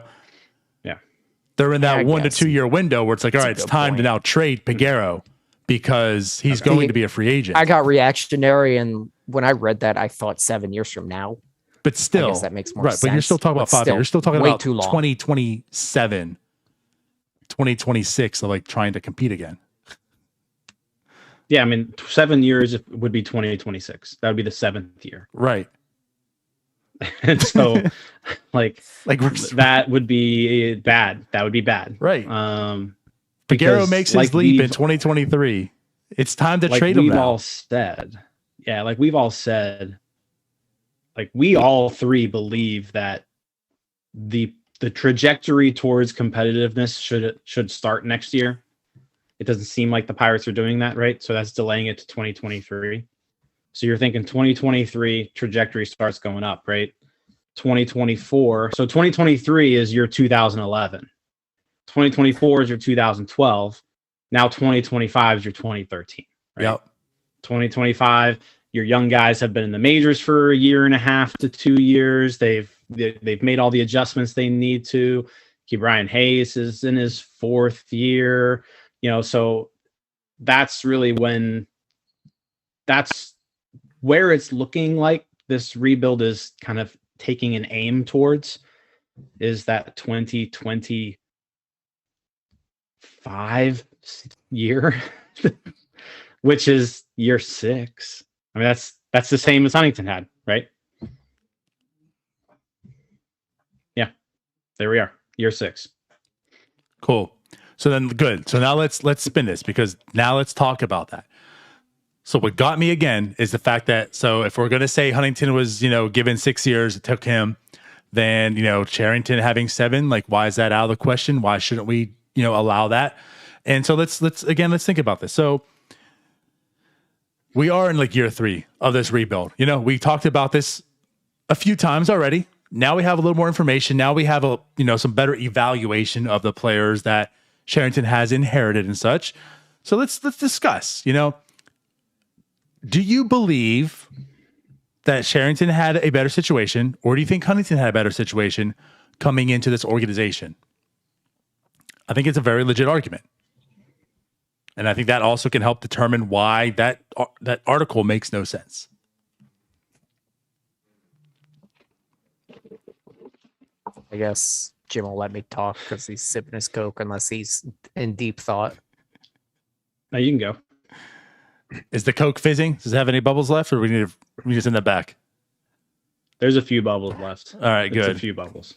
They're in that 1 to 2 year window where it's like, all right, it's time to now trade Peguero because he's going to be a free agent. I got reactionary, and when I read that, I thought 7 years from now. But still, I guess that makes more sense. But you're still talking about 5 years. You're still talking about too long. 2027, 2026 of like trying to compete again. Yeah, I mean, 7 years would be 2026. That would be the 7th year. Right. And so like that would be bad. That would be bad. Right. Peguero makes his leap in 2023. It's time to trade him now. We've all said, like we all three believe that the trajectory towards competitiveness should start next year. It doesn't seem like the Pirates are doing that, right? So that's delaying it to 2023. So you're thinking 2023 trajectory starts going up, right? 2024. So 2023 is your 2011. 2024 is your 2012. Now 2025 is your 2013. Right? Yep. 2025, your young guys have been in the majors for a year and a half to 2 years. They've made all the adjustments they need to. Brian Hayes is in his 4th year. So that's really that's where it's looking like this rebuild is kind of taking an aim towards, is that 2025 year, which is year 6. I mean, that's the same as Huntington had, right? Yeah, there we are, year 6. Cool. So then, good. So now let's spin this, because now let's talk about that. So what got me again is the fact that, so if we're going to say Huntington was, given 6 years, it took him, then, Cherington having 7, like, why is that out of the question? Why shouldn't we, allow that? And so let's think about this. So we are in like year 3 of this rebuild. We talked about this a few times already. Now we have a little more information. Now we have some better evaluation of the players that Cherington has inherited and such. So let's discuss, do you believe that Cherington had a better situation, or do you think Huntington had a better situation coming into this organization? I think it's a very legit argument. And I think that also can help determine why that article makes no sense. I guess Jim will let me talk because he's sipping his Coke unless he's in deep thought. Now you can go. Is the Coke fizzing? Does it have any bubbles left, or we just in the back? There's a few bubbles left. All right, good. A few bubbles.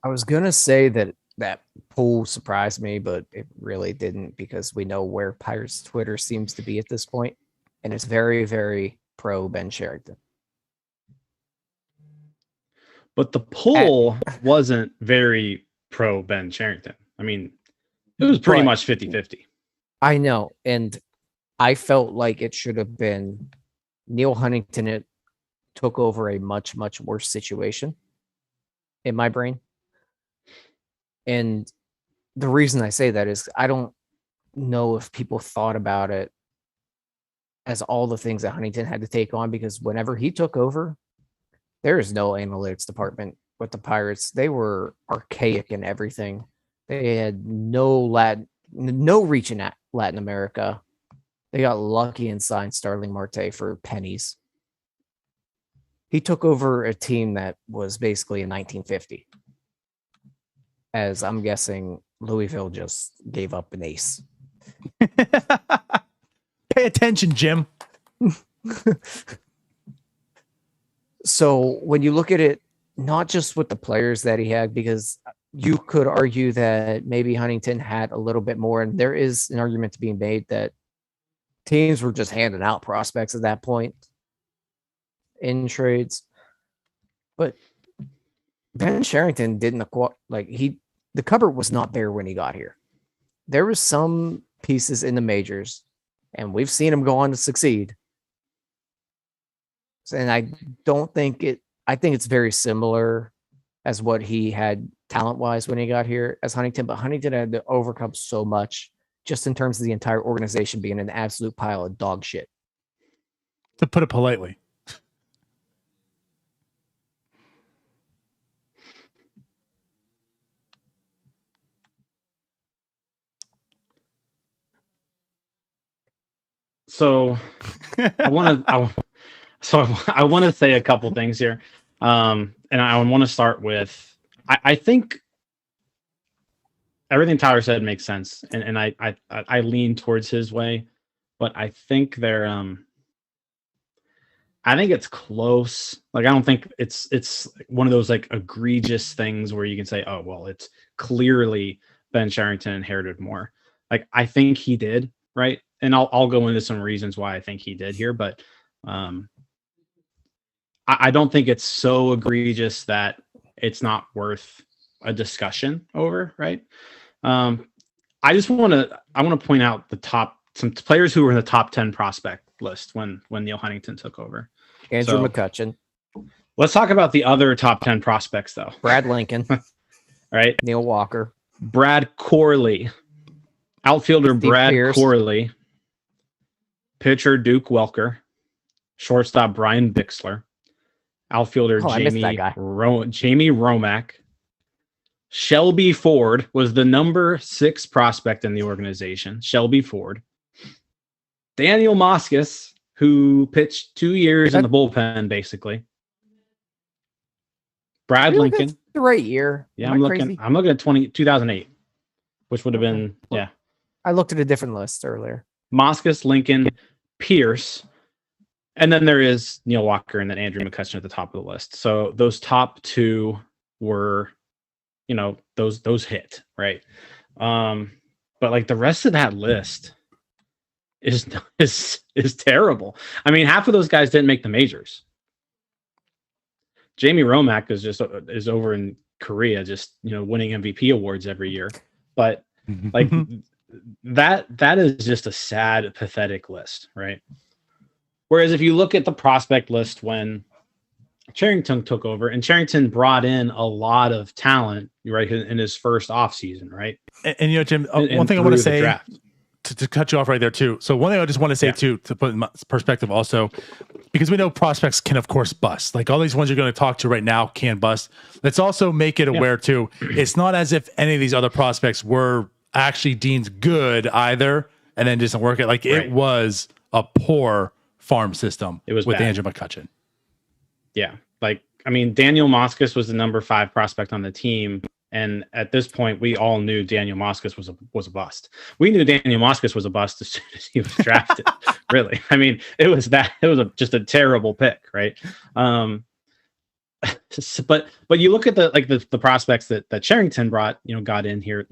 I was going to say that poll surprised me, but it really didn't, because we know where Pirates Twitter seems to be at this point, and it's very, very pro Ben Cherington. But the poll wasn't very pro Ben Cherington. I mean, it was pretty much 50-50. I know, and I felt like it should have been Neal Huntington. It took over a much, much worse situation in my brain. And the reason I say that is I don't know if people thought about it as all the things that Huntington had to take on, because whenever he took over, there is no analytics department with the Pirates. They were archaic in everything. They had no reach in Latin America. They got lucky and signed Starling Marte for pennies. He took over a team that was basically in 1950. As I'm guessing, Louisville just gave up an ace. Pay attention, Jim. So when you look at it, not just with the players that he had, because you could argue that maybe Huntington had a little bit more, and there is an argument to be made that teams were just handing out prospects at that point in trades. But Ben Cherington didn't acquire, the cupboard was not there when he got here. There was some pieces in the majors, and we've seen him go on to succeed. And I think it's very similar as what he had talent-wise when he got here as Huntington, but Huntington had to overcome so much just in terms of the entire organization being an absolute pile of dog shit. To put it politely. So I want to say a couple things here. And I want to start with, I think everything Tyler said makes sense. And I lean towards his way, but I think I think it's close. Like, I don't think it's one of those like egregious things where you can say, oh, well, it's clearly Ben Cherington inherited more. Like, I think he did, right? And I'll go into some reasons why I think he did here, but I don't think it's so egregious that it's not worth a discussion over, right? I want to point out some players who were in the top 10 prospect list when Neal Huntington took over. Andrew McCutchen. Let's talk about the other top 10 prospects, though. Brad Lincoln, All right. Neal Walker, Brad Corley, outfielder Steve Brad Pierce. Corley, pitcher Duke Welker, shortstop Brian Bixler, outfielder I missed that Jamie guy. Jamie Romack. Shelby Ford was the number 6 prospect in the organization. Shelby Ford. Daniel Moscas, who pitched 2 years in the bullpen, basically. Brad Lincoln. The right year. Yeah, Am I crazy? I'm looking at 2008, which would have been, yeah. I looked at a different list earlier. Moscas, Lincoln, Pierce, and then there is Neal Walker and then Andrew McCutchen at the top of the list. So those top 2 were, those hit, right? But like the rest of that list is terrible. I mean, half of those guys didn't make the majors. Jamie Romack is over in Korea, just winning MVP awards every year. But like that is just a sad, pathetic list, right? Whereas if you look at the prospect list when Cherington took over, and Cherington brought in a lot of talent, right, in his first offseason, right? And Jim, one thing I want to say to cut you off right there too. So one thing I just want to say too, to put in perspective also, because we know prospects can of course bust. Like all these ones you're going to talk to right now can bust. Let's also make it aware too. It's not as if any of these other prospects were actually deemed good either, and then just work it. Like it was a poor farm system. It was with bad. Andrew McCutchen. Yeah, like I mean, Daniel Moscas was the number 5 prospect on the team. And at this point, we all knew Daniel Moscas was a bust. We knew Daniel Moscas was a bust as soon as he was drafted. Really, I mean, it was just a terrible pick, right? But you look at the prospects that Cherington brought, got in here,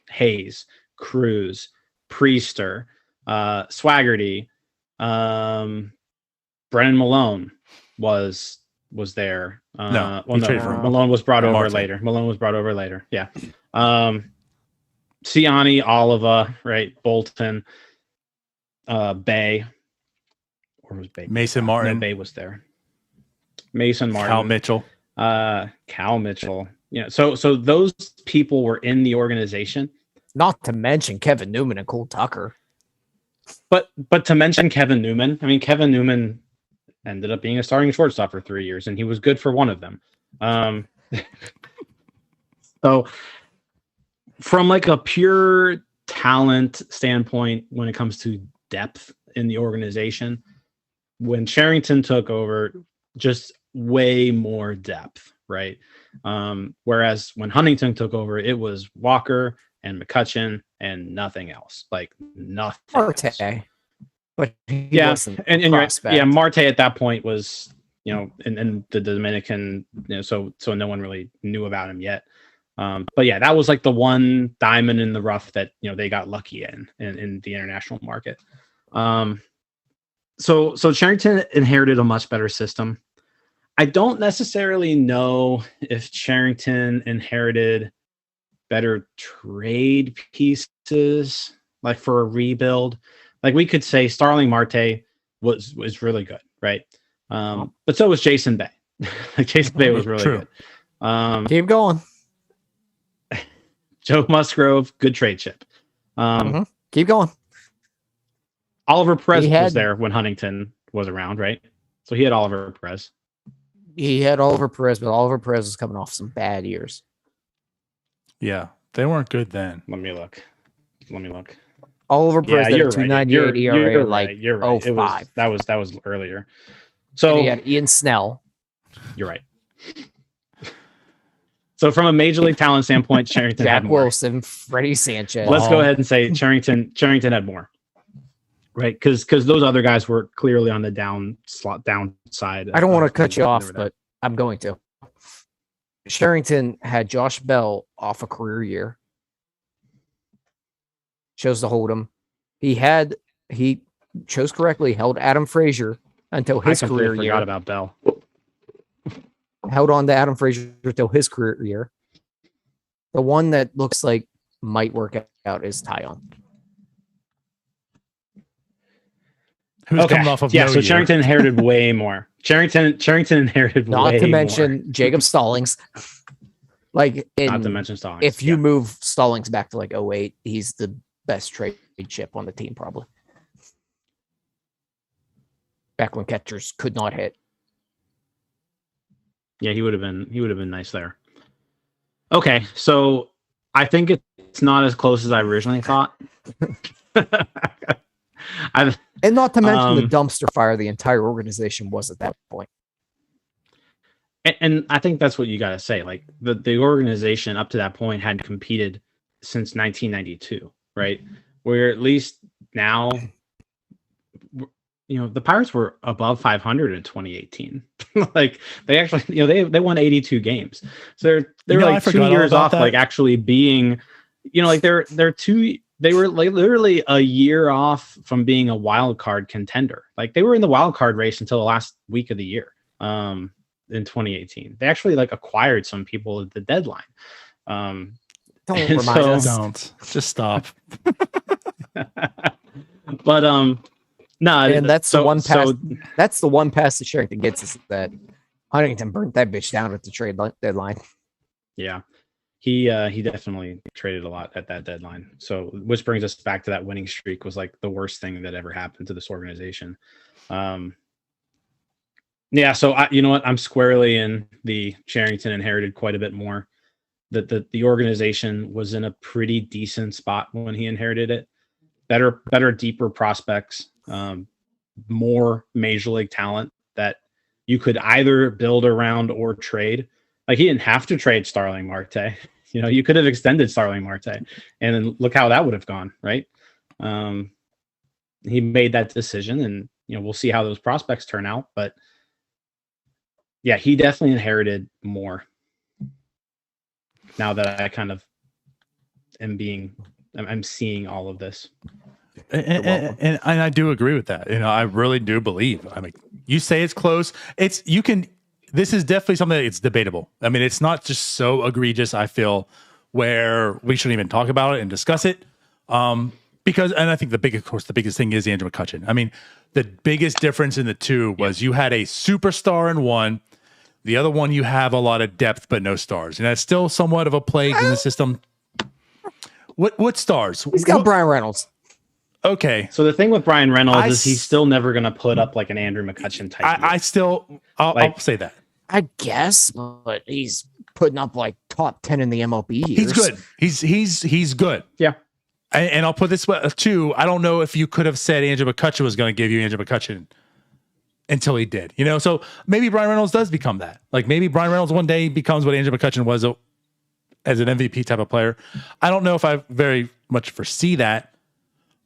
Hayes, Cruz, Priester, Swaggerty, Brennan Malone was there. Malone was brought over later. Yeah. Ciani, Oliva, right? Bolton, Bay. Or was Bay? Mason Martin. No, Bay was there. Mason Martin. Cal Mitchell. So those people were in the organization. Not to mention Kevin Newman and Cole Tucker. But to mention Kevin Newman, I mean, Kevin Newman ended up being a starting shortstop for 3 years, and he was good for one of them. So from like a pure talent standpoint, when it comes to depth in the organization, when Cherington took over, just way more depth, right? Whereas when Huntington took over, it was Walker and McCutchen and nothing else, like nothing else. But and you're right. Yeah, Marte at that point was, in the Dominican, so no one really knew about him yet. But yeah, that was like the one diamond in the rough that they got lucky in the international market. So Cherington inherited a much better system. I don't necessarily know if Cherington inherited better trade pieces, like for a rebuild. Like we could say Starling Marte was really good, right? But so was Jason Bay. Like Jason Bay was really good. Keep going. Joe Musgrove, good trade chip. Keep going. Oliver Perez was there when Huntington was around, right? So he had Oliver Perez. He had Oliver Perez, but Oliver Perez was coming off some bad years. Yeah, they weren't good then. Let me look. Oliver Perez had a 2.98 ERA, you're like right. You're right. 05. That was earlier. So he had Ian Snell. You're right. So from a major league talent standpoint, Cherington Jack had more. Wilson, Freddie Sanchez. Let's go ahead and say Cherington had more, right? Because those other guys were clearly on the downside. I don't want to cut you off, but I'm going to. Cherington had Josh Bell off a career year. Chose to hold him. He chose correctly, held Adam Frazier until his career year. I forgot about Bell. Held on to Adam Frazier until his career year. The one that looks like might work out is Tyon. who's coming off of yeah. no So year. Cherington inherited way more. Cherington inherited Not way to mention more. Jacob Stallings. Like, Not to mention Stallings. if you move Stallings back to like 08, he's the best trade chip on the team, probably. Back when catchers could not hit. Yeah, he would have been nice there. Okay, so I think it's not as close as I originally thought. And not to mention the dumpster fire the entire organization was at that point. And I think that's what you got to say. Like the organization up to that point hadn't competed since 1992, right? Where at least now, the Pirates were above 500 in 2018. Like they actually, they won 82 games. So they're like 2 years off, that. Like actually being, like they're they were like literally a year off from being a wild card contender. Like they were in the wild card race until the last week of the year. In 2018, they actually like acquired some people at the deadline. Don't remind us. Don't just stop. But no, and that's the one pass. That's the one pass that Cherington gets is that Huntington burnt that bitch down at the trade deadline. Yeah, he definitely traded a lot at that deadline. So, which brings us back to that winning streak was like the worst thing that ever happened to this organization. Yeah, so you know what? I'm squarely in the Cherington inherited quite a bit more. That the organization was in a pretty decent spot when he inherited it. Better, deeper prospects, more major league talent that you could either build around or trade. Like he didn't have to trade Starling Marte. You could have extended Starling Marte, and then look how that would have gone, right? He made that decision, and we'll see how those prospects turn out, but. Yeah, he definitely inherited more. Now that I kind of I'm seeing all of this. And I do agree with that. I really do believe. I mean, you say it's close. This is definitely something that's debatable. I mean, it's not just so egregious, I feel, where we shouldn't even talk about it and discuss it. Because I think the biggest thing is Andrew McCutchen. I mean, the biggest difference in the two was you had a superstar in one. The other one, you have a lot of depth, but no stars. And that's still somewhat of a plague in the system. What stars? He's got Brian Reynolds. Okay. So the thing with Brian Reynolds is he's still never going to put up like an Andrew McCutchen type. I'll say that. I guess, but he's putting up like top 10 in the MLB years. He's good. He's good. Yeah. And I'll put this way too. I don't know if you could have said Andrew McCutchen was going to give you Andrew McCutchen until he did, So maybe Brian Reynolds does become that. Like maybe Brian Reynolds one day becomes what Andrew McCutchen was as an MVP type of player. I don't know if I very much foresee that.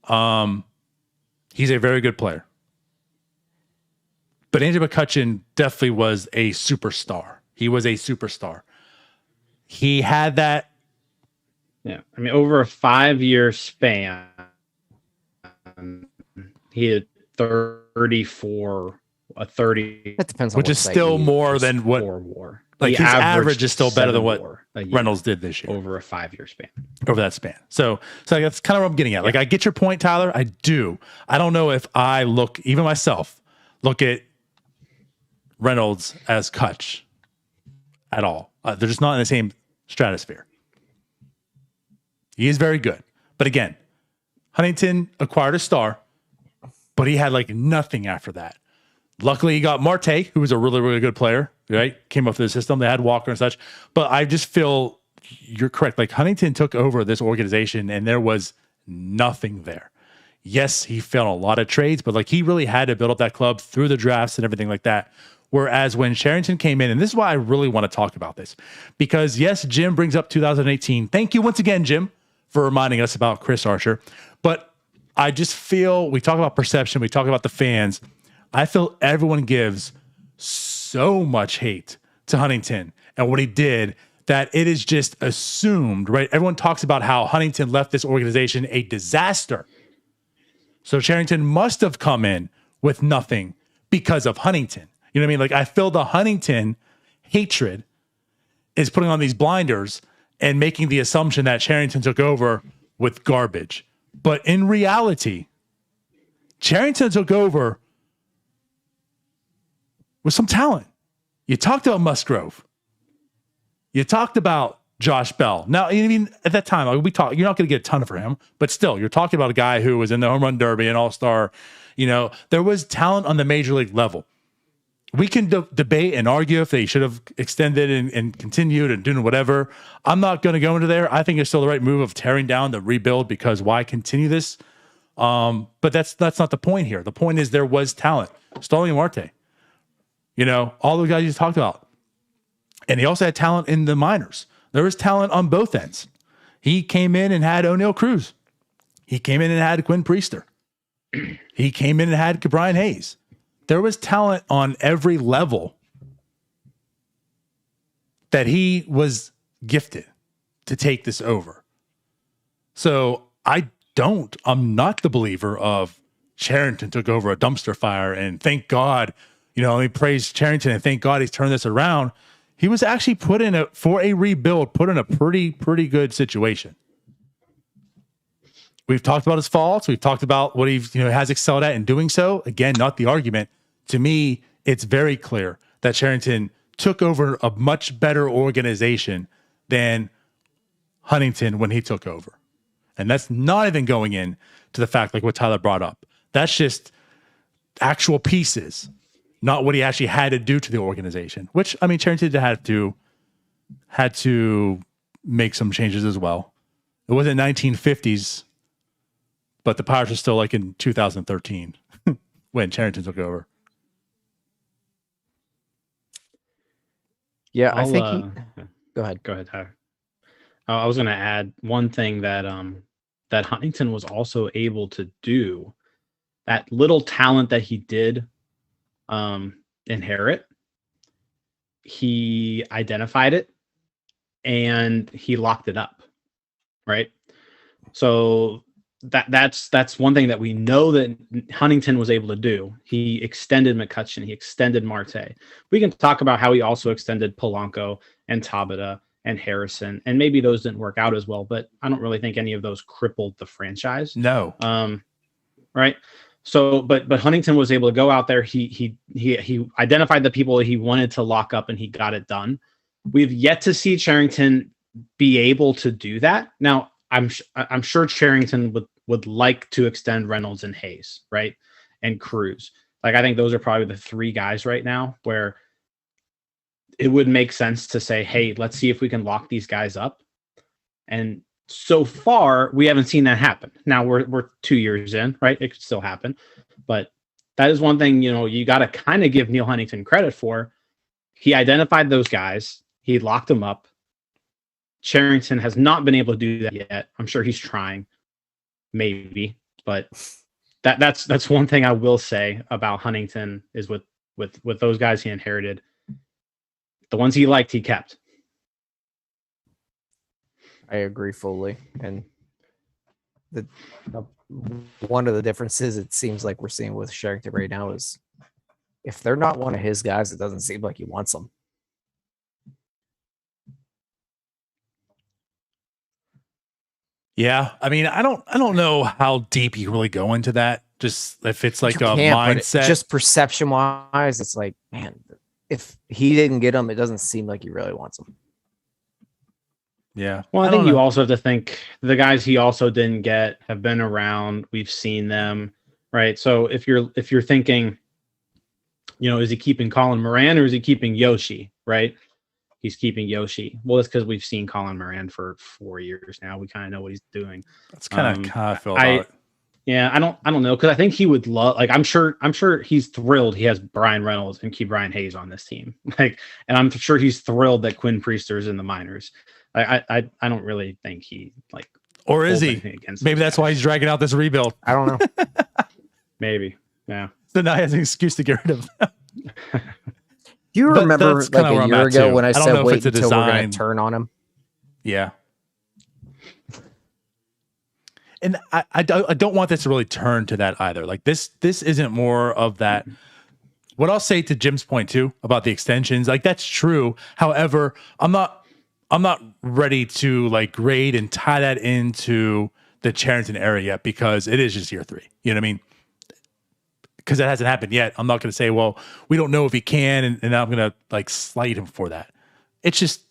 He's a very good player. But Andrew McCutchen definitely was a superstar. He was a superstar. He had that. Yeah. I mean, over a 5-year span, he had 34, a 30. That depends on which is still more than what war. Like his average is still better than what Reynolds did this year over a 5-year span. Over that span. So that's kind of what I'm getting at. Like I get your point, Tyler. I do. I don't know if I even myself look at Reynolds as Kutch at all. They're just not in the same stratosphere. He is very good. But again, Huntington acquired a star, but he had like nothing after that. Luckily, he got Marte, who was a really, really good player, right? Came up through the system. They had Walker and such. But I just feel you're correct. Like Huntington took over this organization and there was nothing there. Yes, he failed a lot of trades, but like he really had to build up that club through the drafts and everything like that. Whereas when Cherington came in, and this is why I really want to talk about this, because yes, Jim brings up 2018. Thank you once again, Jim, for reminding us about Chris Archer. But I just feel we talk about perception, we talk about the fans. I feel everyone gives so much hate to Huntington and what he did that it is just assumed, right? Everyone talks about how Huntington left this organization a disaster. So Cherington must have come in with nothing because of Huntington. You know what I mean? Like I feel the Huntington hatred is putting on these blinders and making the assumption that Cherington took over with garbage. But in reality, Cherington took over with some talent. You talked about Musgrove. You talked about Josh Bell. Now, I mean, at that time, like, you're not going to get a ton for him, but still, you're talking about a guy who was in the home run derby and all-star. There was talent on the major league level. We can debate and argue if they should have extended and continued and doing whatever. I'm not going to go into there. I think it's still the right move of tearing down the rebuild, because why continue this? But that's not the point here. The point is there was talent. Starling Marte, all the guys you talked about. And he also had talent in the minors. There was talent on both ends. He came in and had O'Neal Cruz. He came in and had Quinn Priester. He came in and had Brian Hayes. There was talent on every level that he was gifted to take this over. So I'm not the believer of Cherington took over a dumpster fire and thank God, let me praise Cherington and thank God he's turned this around. He was actually put in a pretty good situation. We've talked about his faults. We've talked about what he has excelled at in doing so. Again, not the argument. To me, it's very clear that Cherington took over a much better organization than Huntington when he took over. And that's not even going in to the fact like what Tyler brought up. That's just actual pieces, not what he actually had to do to the organization, which, I mean, Cherington had to make some changes as well. It wasn't 1950s, but the Pirates were still like in 2013 when Cherington took over. Yeah, I think go ahead. Go ahead, Tyler. I was going to add one thing that that Huntington was also able to do. That little talent that he did inherit, he identified it and he locked it up, right? So that's one thing that we know that Huntington was able to do. He extended McCutchen, he extended Marte. We can talk about how he also extended Polanco and Tabata and Harrison, and maybe those didn't work out as well, but I don't really think any of those crippled the franchise. No. Right. So, but Huntington was able to go out there. He identified the people that he wanted to lock up, and he got it done. We've yet to see Cherington be able to do that. Now, I'm sure Cherington would like to extend Reynolds and Hayes, right, and Cruz. Like, I think those are probably the three guys right now where it would make sense to say, hey, let's see if we can lock these guys up. And so far, we haven't seen that happen. Now we're 2 years in, right? It could still happen, but that is one thing, you got to kind of give Neal Huntington credit for. He identified those guys. He locked them up. Cherington has not been able to do that yet. I'm sure he's trying, maybe, but that's one thing I will say about Huntington is with those guys he inherited. The ones he liked, he kept. I agree fully. And one of the differences it seems like we're seeing with Cherington right now is if they're not one of his guys, it doesn't seem like he wants them. Yeah, I mean, I don't know how deep you really go into that. Just if it's like a mindset, just perception wise, it's like, man, if he didn't get them, it doesn't seem like he really wants them. Yeah. Well, I think you also have to think the guys he also didn't get have been around. We've seen them, right? So if you're thinking, is he keeping Colin Moran or is he keeping Yoshi, right? He's keeping Yoshi. Well, it's because we've seen Colin Moran for 4 years now. We kind of know what he's doing. That's kind of how I feel about it. Yeah, I don't know, because I think he would love. Like, I'm sure he's thrilled he has Brian Reynolds and Brian Hayes on this team. Like, and I'm sure he's thrilled that Quinn Priester's in the minors. I don't really think he like. Or is he? Maybe that's why he's dragging out this rebuild. I don't know. Maybe. Yeah. So now he has an excuse to get rid of them. Do you remember like a year ago when I said wait until we're going to turn on him? Yeah. And I don't want this to really turn to that either. Like this isn't more of that. What I'll say to Jim's point too about the extensions, like that's true. However, I'm not ready to like grade and tie that into the Cherington area yet because it is just year 3. You know what I mean? because that hasn't happened yet. I'm not going to say, well, we don't know if he can, and I'm going to like slight him for that. It's just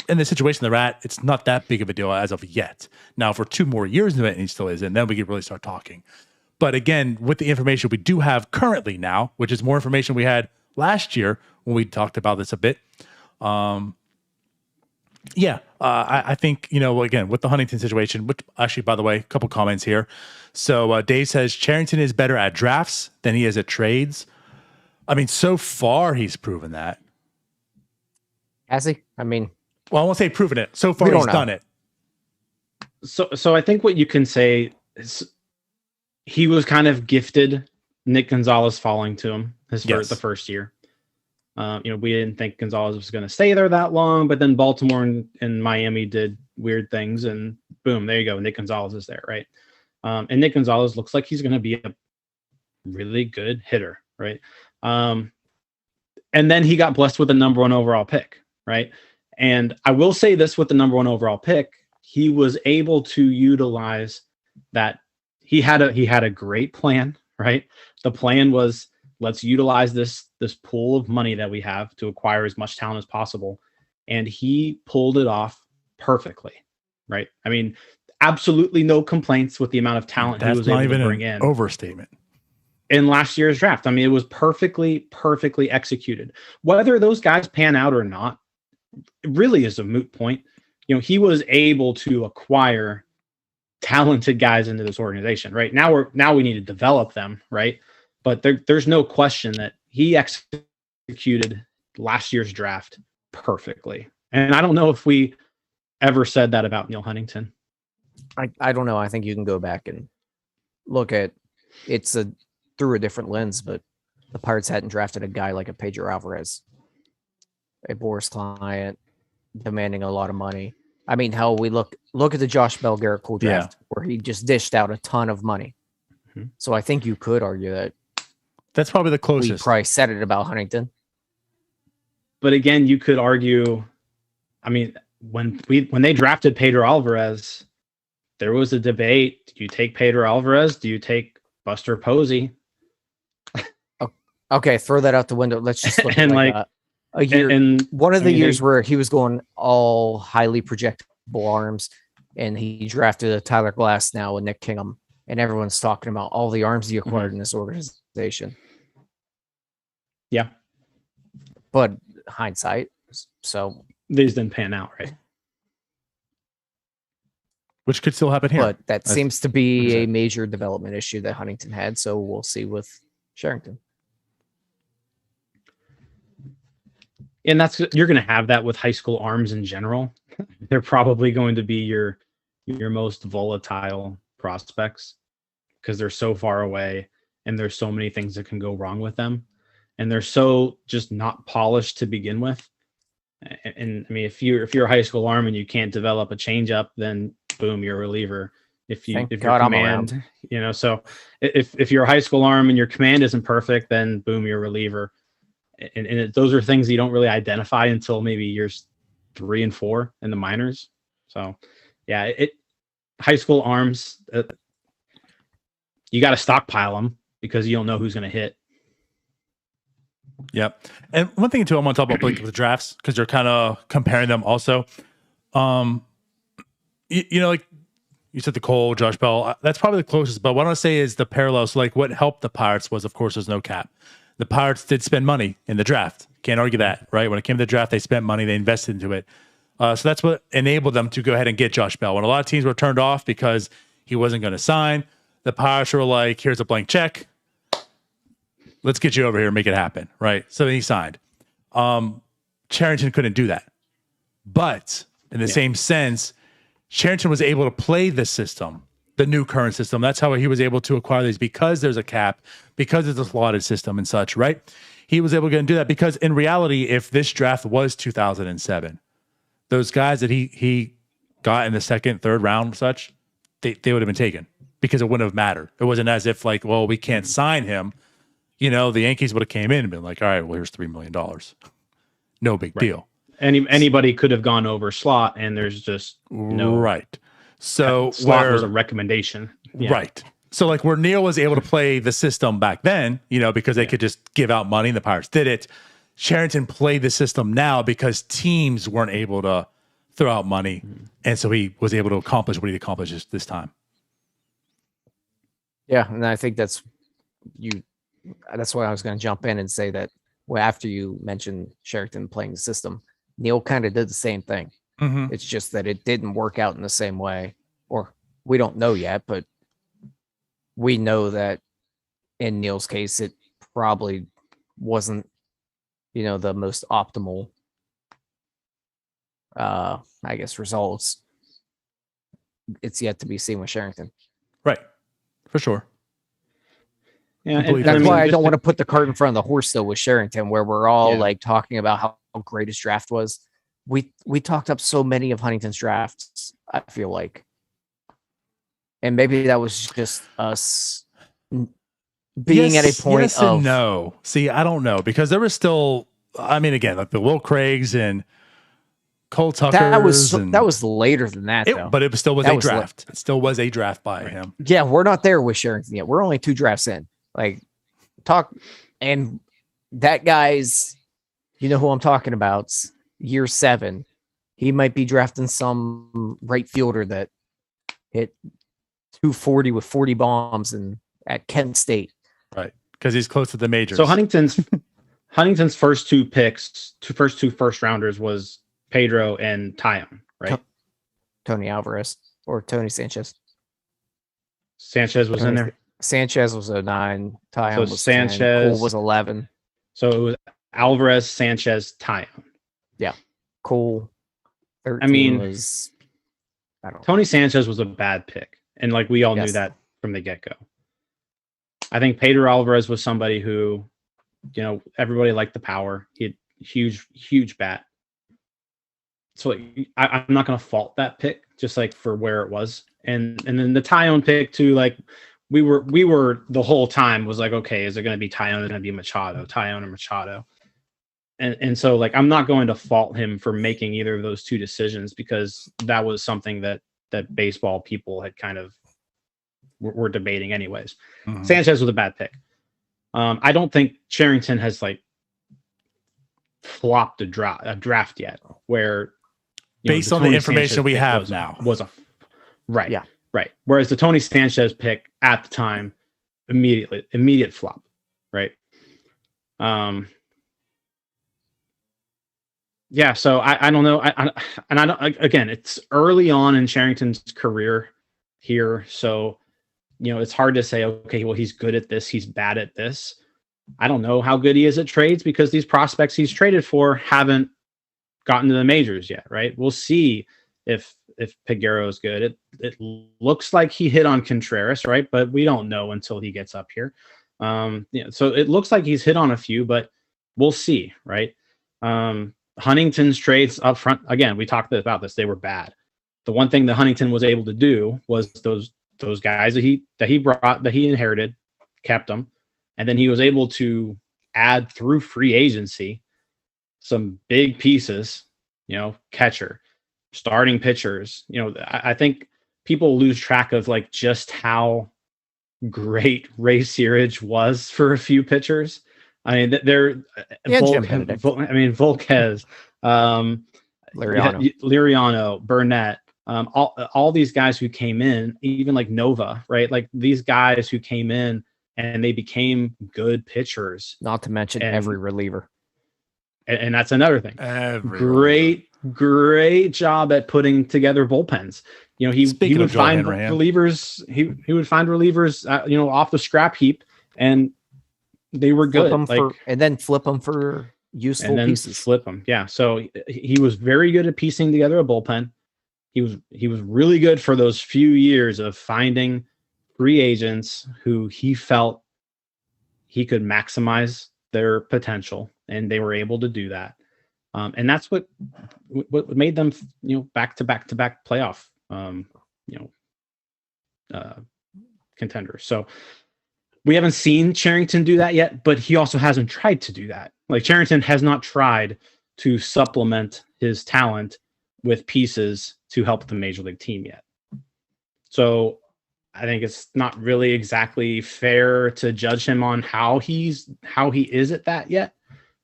in the situation they're at, it's not that big of a deal as of yet. Now, for 2 more years into it, and he still isn't, then we can really start talking. But again, with the information we do have currently now, which is more information we had last year when we talked about this a bit, I think, again, with the Huntington situation, which actually, by the way, a couple comments here. So Dave says Cherington is better at drafts than he is at trades. I mean, so far he's proven that. Has he? I mean, well, I won't say proven it. So far he's done it. So I think what you can say is he was kind of gifted Nick Gonzalez falling to him the first year. We didn't think Gonzalez was going to stay there that long, but then Baltimore and Miami did weird things, and boom, there you go. Nick Gonzalez is there, right? And Nick Gonzalez looks like he's going to be a really good hitter, right? And then he got blessed with the number 1 overall pick, right? And I will say this with the number 1 overall pick, he was able to utilize that. He had a great plan, right? The plan was, let's utilize this pool of money that we have to acquire as much talent as possible. And he pulled it off perfectly, right? I mean, absolutely no complaints with the amount of talent he was able to bring in. Overstatement. In last year's draft. I mean, it was perfectly executed. Whether those guys pan out or not, it really is a moot point. He was able to acquire talented guys into this organization, right? Now we need to develop them, right? But there's no question that he executed last year's draft perfectly. And I don't know if we ever said that about Neal Huntington. I don't know. I think you can go back and look at it's through a different lens, but the Pirates hadn't drafted a guy like a Pedro Alvarez, a Boris Client, demanding a lot of money. I mean, hell, we look at the Josh Bell Garrett Cole draft where he just dished out a ton of money. Mm-hmm. So I think you could argue that that's probably the closest. We probably said it about Huntington. But again, you could argue, I mean, when they drafted Pedro Alvarez, there was a debate. Do you take Pedro Alvarez? Do you take Buster Posey? Okay, throw that out the window. Let's just look and at a year. And one of the years where he was going all highly projectable arms, and he drafted a Tyler Glass now and Nick Kingham, and everyone's talking about all the arms he acquired in this organization. Yeah. But hindsight, so these didn't pan out, right? Which could still happen here. But that seems to be a major development issue that Huntington had, so we'll see with Cherington. And you're going to have that with high school arms in general. They're probably going to be your most volatile prospects because they're so far away and there's so many things that can go wrong with them. And they're so just not polished to begin with. And I mean, if you're a high school arm and you can't develop a changeup, then boom, you're a reliever. If your command, so if you're a high school arm and your command isn't perfect, then boom, you're a reliever. And those are things you don't really identify until maybe years 3 and 4 in the minors. So, yeah, high school arms, you got to stockpile them because you don't know who's going to hit. Yep. And one thing too, I want to talk about like the drafts because you're kind of comparing them also. Like you said, the Cole, Josh Bell, that's probably the closest. But what I want to say is the parallels. Like what helped the Pirates was, of course, there's no cap. The Pirates did spend money in the draft. Can't argue that, right? When it came to the draft, they spent money, they invested into it. So that's what enabled them to go ahead and get Josh Bell. When a lot of teams were turned off because he wasn't going to sign, the Pirates were like, here's a blank check. Let's get you over here and make it happen, right? So then he signed. Cherington couldn't do that. But in the same sense, Cherington was able to play the system, the new current system. That's how he was able to acquire these because there's a cap, because it's a slotted system and such, right? He was able to do that because in reality, if this draft was 2007, those guys that he got in the second, third round and such, they would have been taken because it wouldn't have mattered. It wasn't as if like, well, we can't sign him. The Yankees would have came in and been like, all right, well, here's $3 million. No big deal. Anybody could have gone over slot and there's just no. Right. So slot was a recommendation. Yeah. Right. So like where Neal was able to play the system back then, because they could just give out money and the Pirates did it. Cherington played the system now because teams weren't able to throw out money. And so he was able to accomplish what he accomplished this time. Yeah. And I think that's why I was going to jump in and say that after you mentioned Cherington playing the system, Neal kind of did the same thing. Mm-hmm. It's just that it didn't work out in the same way, or we don't know yet, but we know that in Neal's case, it probably wasn't, the most optimal, I guess, results. It's yet to be seen with Cherington. Right. For sure. Yeah, that's why I don't want to put the cart in front of the horse though with Cherington, where we're all like talking about how great his draft was. We talked up so many of Huntington's drafts, I feel like. And maybe that was just us being at a point yes and no. See, I don't know, because there was still, again, like the Will Craigs and Cole Tucker. That was later than that, though. But it still was a draft. It still was a draft by him. Yeah, we're not there with Cherington yet. We're only 2 drafts in. And that guy's, who I'm talking about, year 7. He might be drafting some right fielder that hit 240 with 40 bombs at Kent State. Right. Because he's close to the majors. So Huntington's first 2 picks, first 2 first rounders was Pedro and Taillon, right? Tony Alvarez or Tony Sanchez. Sanchez was in there. Sanchez was 9. Taillon was Sanchez 10. Cole was 11. So it was Alvarez, Sanchez, Taillon. Yeah. Cole 13 was, I don't know. Tony Sanchez was a bad pick. And like we all knew that from the get-go. I think Pedro Alvarez was somebody who, everybody liked the power. He had huge bat. So I'm not going to fault that pick, just like for where it was. And then the Taillon pick too, like we were the whole time was like, okay, is it going to be Taillon? Is it going to be Machado? Taillon or Machado? And so like I'm not going to fault him for making either of those 2 decisions, because that was something that baseball people had kind of were debating anyways. Mm-hmm. Sanchez was a bad pick. I don't think Cherington has like flopped a draft yet, where based on the information we have now was a right. Yeah. Right. Whereas the Tony Sanchez pick at the time, immediate flop. Right. Yeah. So I don't know. I don't, again, it's early on in Cherington's career here. So, it's hard to say, okay, well, he's good at this, he's bad at this. I don't know how good he is at trades, because these prospects he's traded for haven't gotten to the majors yet. Right. We'll see if Peguero is good. It looks like he hit on Contreras, right? But we don't know until he gets up here. So it looks like he's hit on a few, but we'll see, right? Huntington's trades up front, again, we talked about this. They were bad. The one thing that Huntington was able to do was those guys that he brought, that he inherited, kept them, and then he was able to add through free agency some big pieces, catcher, starting pitchers. I think people lose track of like just how great Ray Searage was for a few pitchers. I mean, Volquez, Liriano, Burnett, all these guys who came in, even like Nova, right? Like these guys who came in and they became good pitchers. Not to mention every reliever. And that's another thing. Great job at putting together bullpens. He would find relievers. He would find relievers, off the scrap heap, and they were good. And then flip them for useful pieces. Flip them, yeah. So he was very good at piecing together a bullpen. He was really good for those few years of finding free agents who he felt he could maximize their potential, and they were able to do that. And that's what made them, back-to-back playoff, contenders. So we haven't seen Cherington do that yet, but he also hasn't tried to do that. Like Cherington has not tried to supplement his talent with pieces to help the major league team yet. So I think it's not really exactly fair to judge him on how he is at that yet,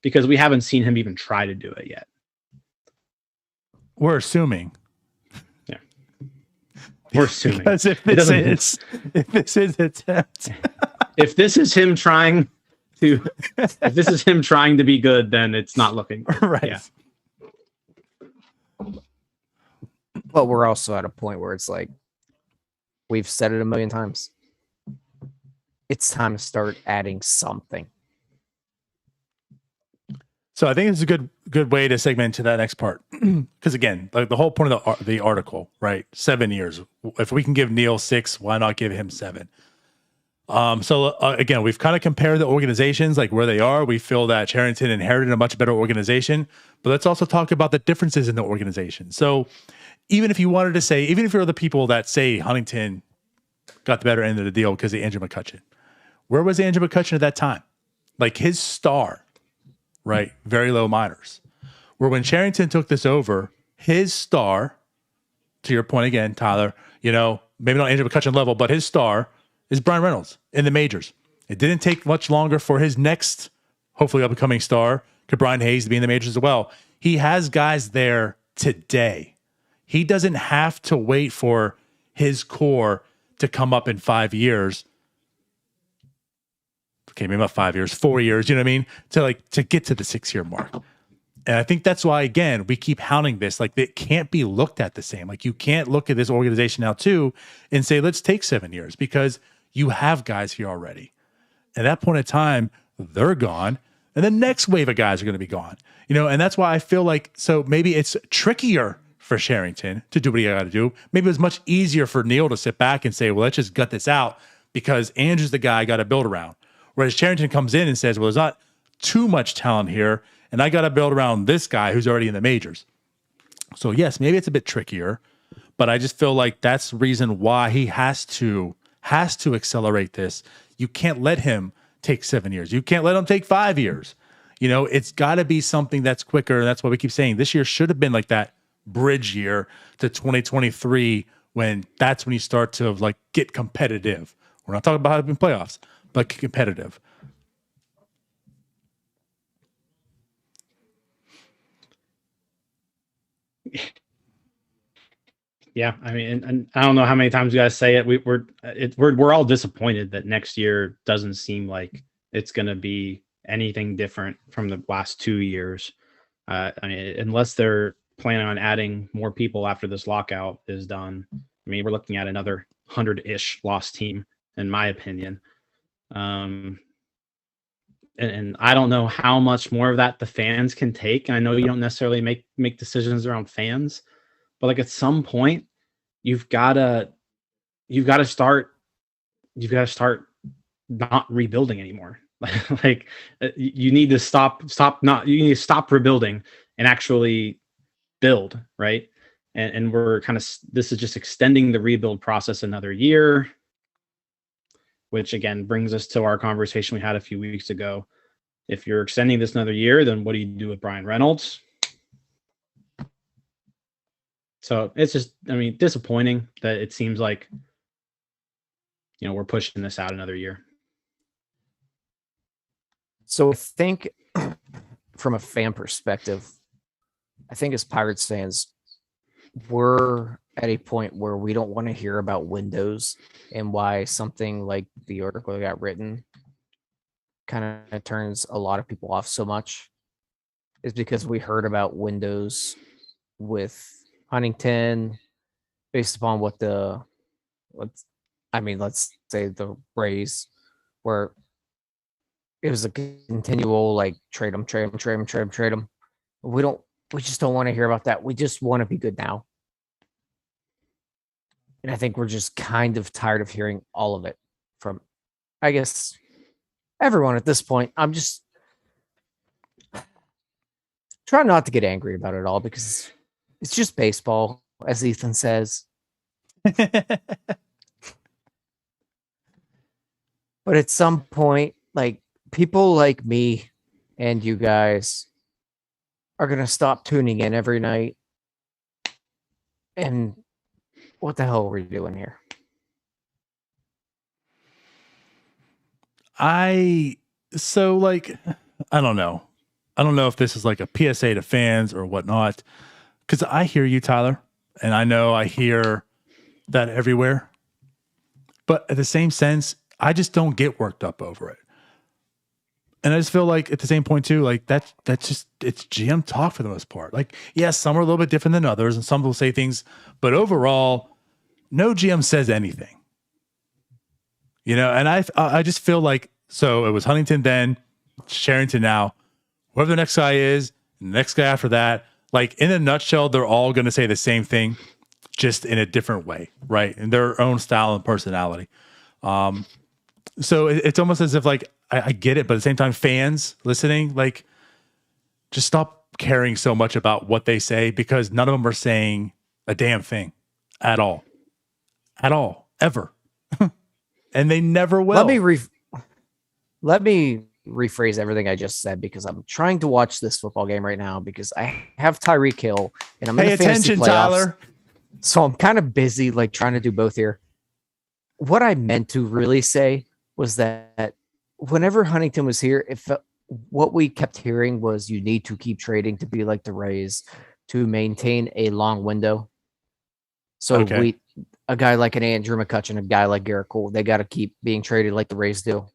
because we haven't seen him even try to do it yet. We're assuming. Yeah. We're assuming. Because if this is attempt. If this is him trying to be good, then it's not looking good. Right. Yeah. But we're also at a point where it's like, we've said it a million times. It's time to start adding something. So I think it's a good way to segment to that next part. Because again, like the whole point of the article, right? 7 years. If we can give Neal 6, why not give him 7? So again, we've kind of compared the organizations, like where they are. We feel that Cherington inherited a much better organization, but let's also talk about the differences in the organization. So even if you wanted to say, even if you're the people that say Huntington got the better end of the deal because of Andrew McCutcheon, where was Andrew McCutcheon at that time? Like his star, right? Very low minors. Where when Cherington took this over, his star, to your point again, Tyler, maybe not Andrew McCutcheon level, but his star is Brian Reynolds in the majors. It didn't take much longer for his next, hopefully up-and-coming star, Brian Hayes, to be in the majors as well. He has guys there today. He doesn't have to wait for his core to come up in 5 years. Okay, maybe not 5 years, 4 years, you know what I mean? To get to the 6-year mark. And I think that's why, again, we keep hounding this. Like, it can't be looked at the same. Like, you can't look at this organization now, too, and say, let's take 7 years, because you have guys here already. At that point in time, they're gone, and the next wave of guys are going to be gone. And that's why I feel like, so maybe it's trickier for Cherington to do what he got to do. Maybe it was much easier for Neal to sit back and say, well, let's just gut this out because Andrew's the guy I got to build around. Whereas Cherington comes in and says, well, there's not too much talent here, and I got to build around this guy who's already in the majors. So yes, maybe it's a bit trickier, but I just feel like that's the reason why he has to accelerate this. You can't let him take 7 years. You can't let him take 5 years. It's got to be something that's quicker. And that's why we keep saying this year should have been like that bridge year to 2023, when that's when you start to like get competitive. We're not talking about having playoffs, but competitive. Yeah, I mean, and I don't know how many times you guys say it. We're all disappointed that next year doesn't seem like it's going to be anything different from the last 2 years. I mean, unless they're planning on adding more people after this lockout is done. I mean, we're looking at another 100-ish loss team, in my opinion. And I don't know how much more of that the fans can take. And I know you don't necessarily make decisions around fans, but like at some point, you've got to start not rebuilding anymore. Like you need to stop rebuilding and actually build, right? And we're this is just extending the rebuild process another year, which again brings us to our conversation we had a few weeks ago. If you're extending this another year, then what do you do with Brian Reynolds? So it's just, I mean, disappointing that it seems like, we're pushing this out another year. So I think from a fan perspective, I think as Pirates fans, we're at a point where we don't want to hear about windows and why something like the article that got written kind of turns a lot of people off so much, is because we heard about windows with Huntington based upon let's say the Rays, where it was a continual like trade them. We just don't want to hear about that. We just want to be good now. And I think we're just kind of tired of hearing all of it from, I guess, everyone at this point. I'm just trying not to get angry about it all because it's just baseball, as Ethan says. But at some point, like people like me and you guys are going to stop tuning in every night. And what the hell are we doing here? So like, I don't know. I don't know if this is like a PSA to fans or whatnot, because I hear you, Tyler, and I know I hear that everywhere. But at the same sense, I just don't get worked up over it. And I just feel like at the same point too, like that's just, it's GM talk for the most part. Like, yes, some are a little bit different than others, and some will say things, but overall, no GM says anything. You know, and I just feel like, so it was Huntington then, Cherington now, whoever the next guy is, and the next guy after that, like in a nutshell, they're all going to say the same thing, just in a different way, right? In their own style and personality. So it's almost as if like, I get it, but at the same time, fans listening, like, just stop caring so much about what they say, because none of them are saying a damn thing at all, ever. And they never will. Let me rephrase everything I just said, because I'm trying to watch this football game right now because I have Tyreek Hill and I'm Pay in the fantasy attention, playoffs. Tyler. So I'm kind of busy, like trying to do both here. What I meant to really say was that whenever Huntington was here, what we kept hearing was you need to keep trading to be like the Rays to maintain a long window. So Okay. a guy like an Andrew McCutcheon, a guy like Garrett Cole, they got to keep being traded like the Rays do.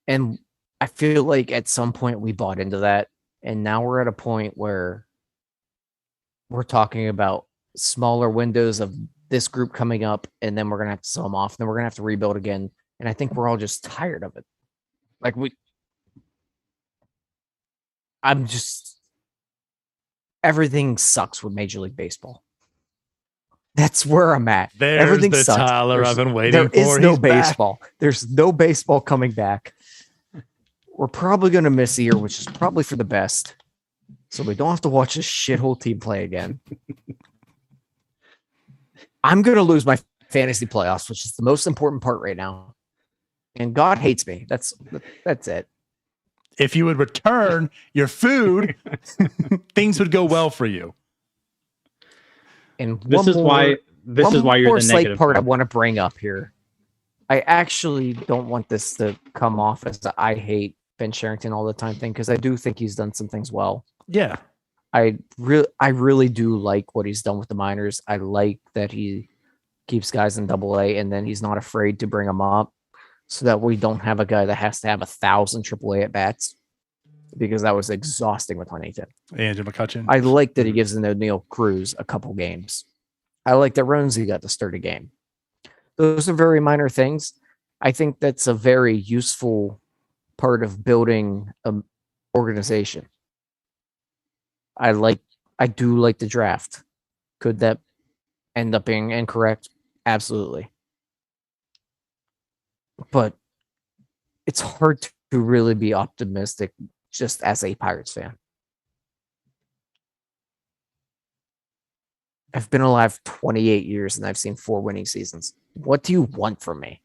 And I feel like at some point we bought into that. And now we're at a point where we're talking about smaller windows of this group coming up, and then we're going to have to sell them off. And then we're going to have to rebuild again. And I think we're all just tired of it. Like everything sucks with Major League Baseball. That's where I'm at. There's Everything the sucks. Tyler I've been waiting There for. is no He's back. baseball. There's no baseball coming back. We're probably going to miss a year, which is probably for the best. So we don't have to watch this shithole team play again. I'm going to lose my fantasy playoffs, which is the most important part right now. And God hates me. That's it. If you would return your food, things would go well for you. And This is why you're the slight negative part I part. want to bring up here. I actually don't want this to come off as the I hate Ben Cherington all the time thing, because I do think he's done some things well. Yeah. I really do like what he's done with the minors. I like that he keeps guys in AA, and then he's not afraid to bring them up, so that we don't have a guy that has to have 1,000 AAA at bats, because that was exhausting with Huntington. Andrew McCutcheon. I like that he gives an O'Neal Cruz a couple games. I like that Ronzi got to start a game. Those are very minor things. I think that's a very useful part of building an organization. I do like the draft. Could that end up being incorrect? Absolutely. But it's hard to really be optimistic just as a Pirates fan. I've been alive 28 years and I've seen 4 winning seasons. What do you want from me?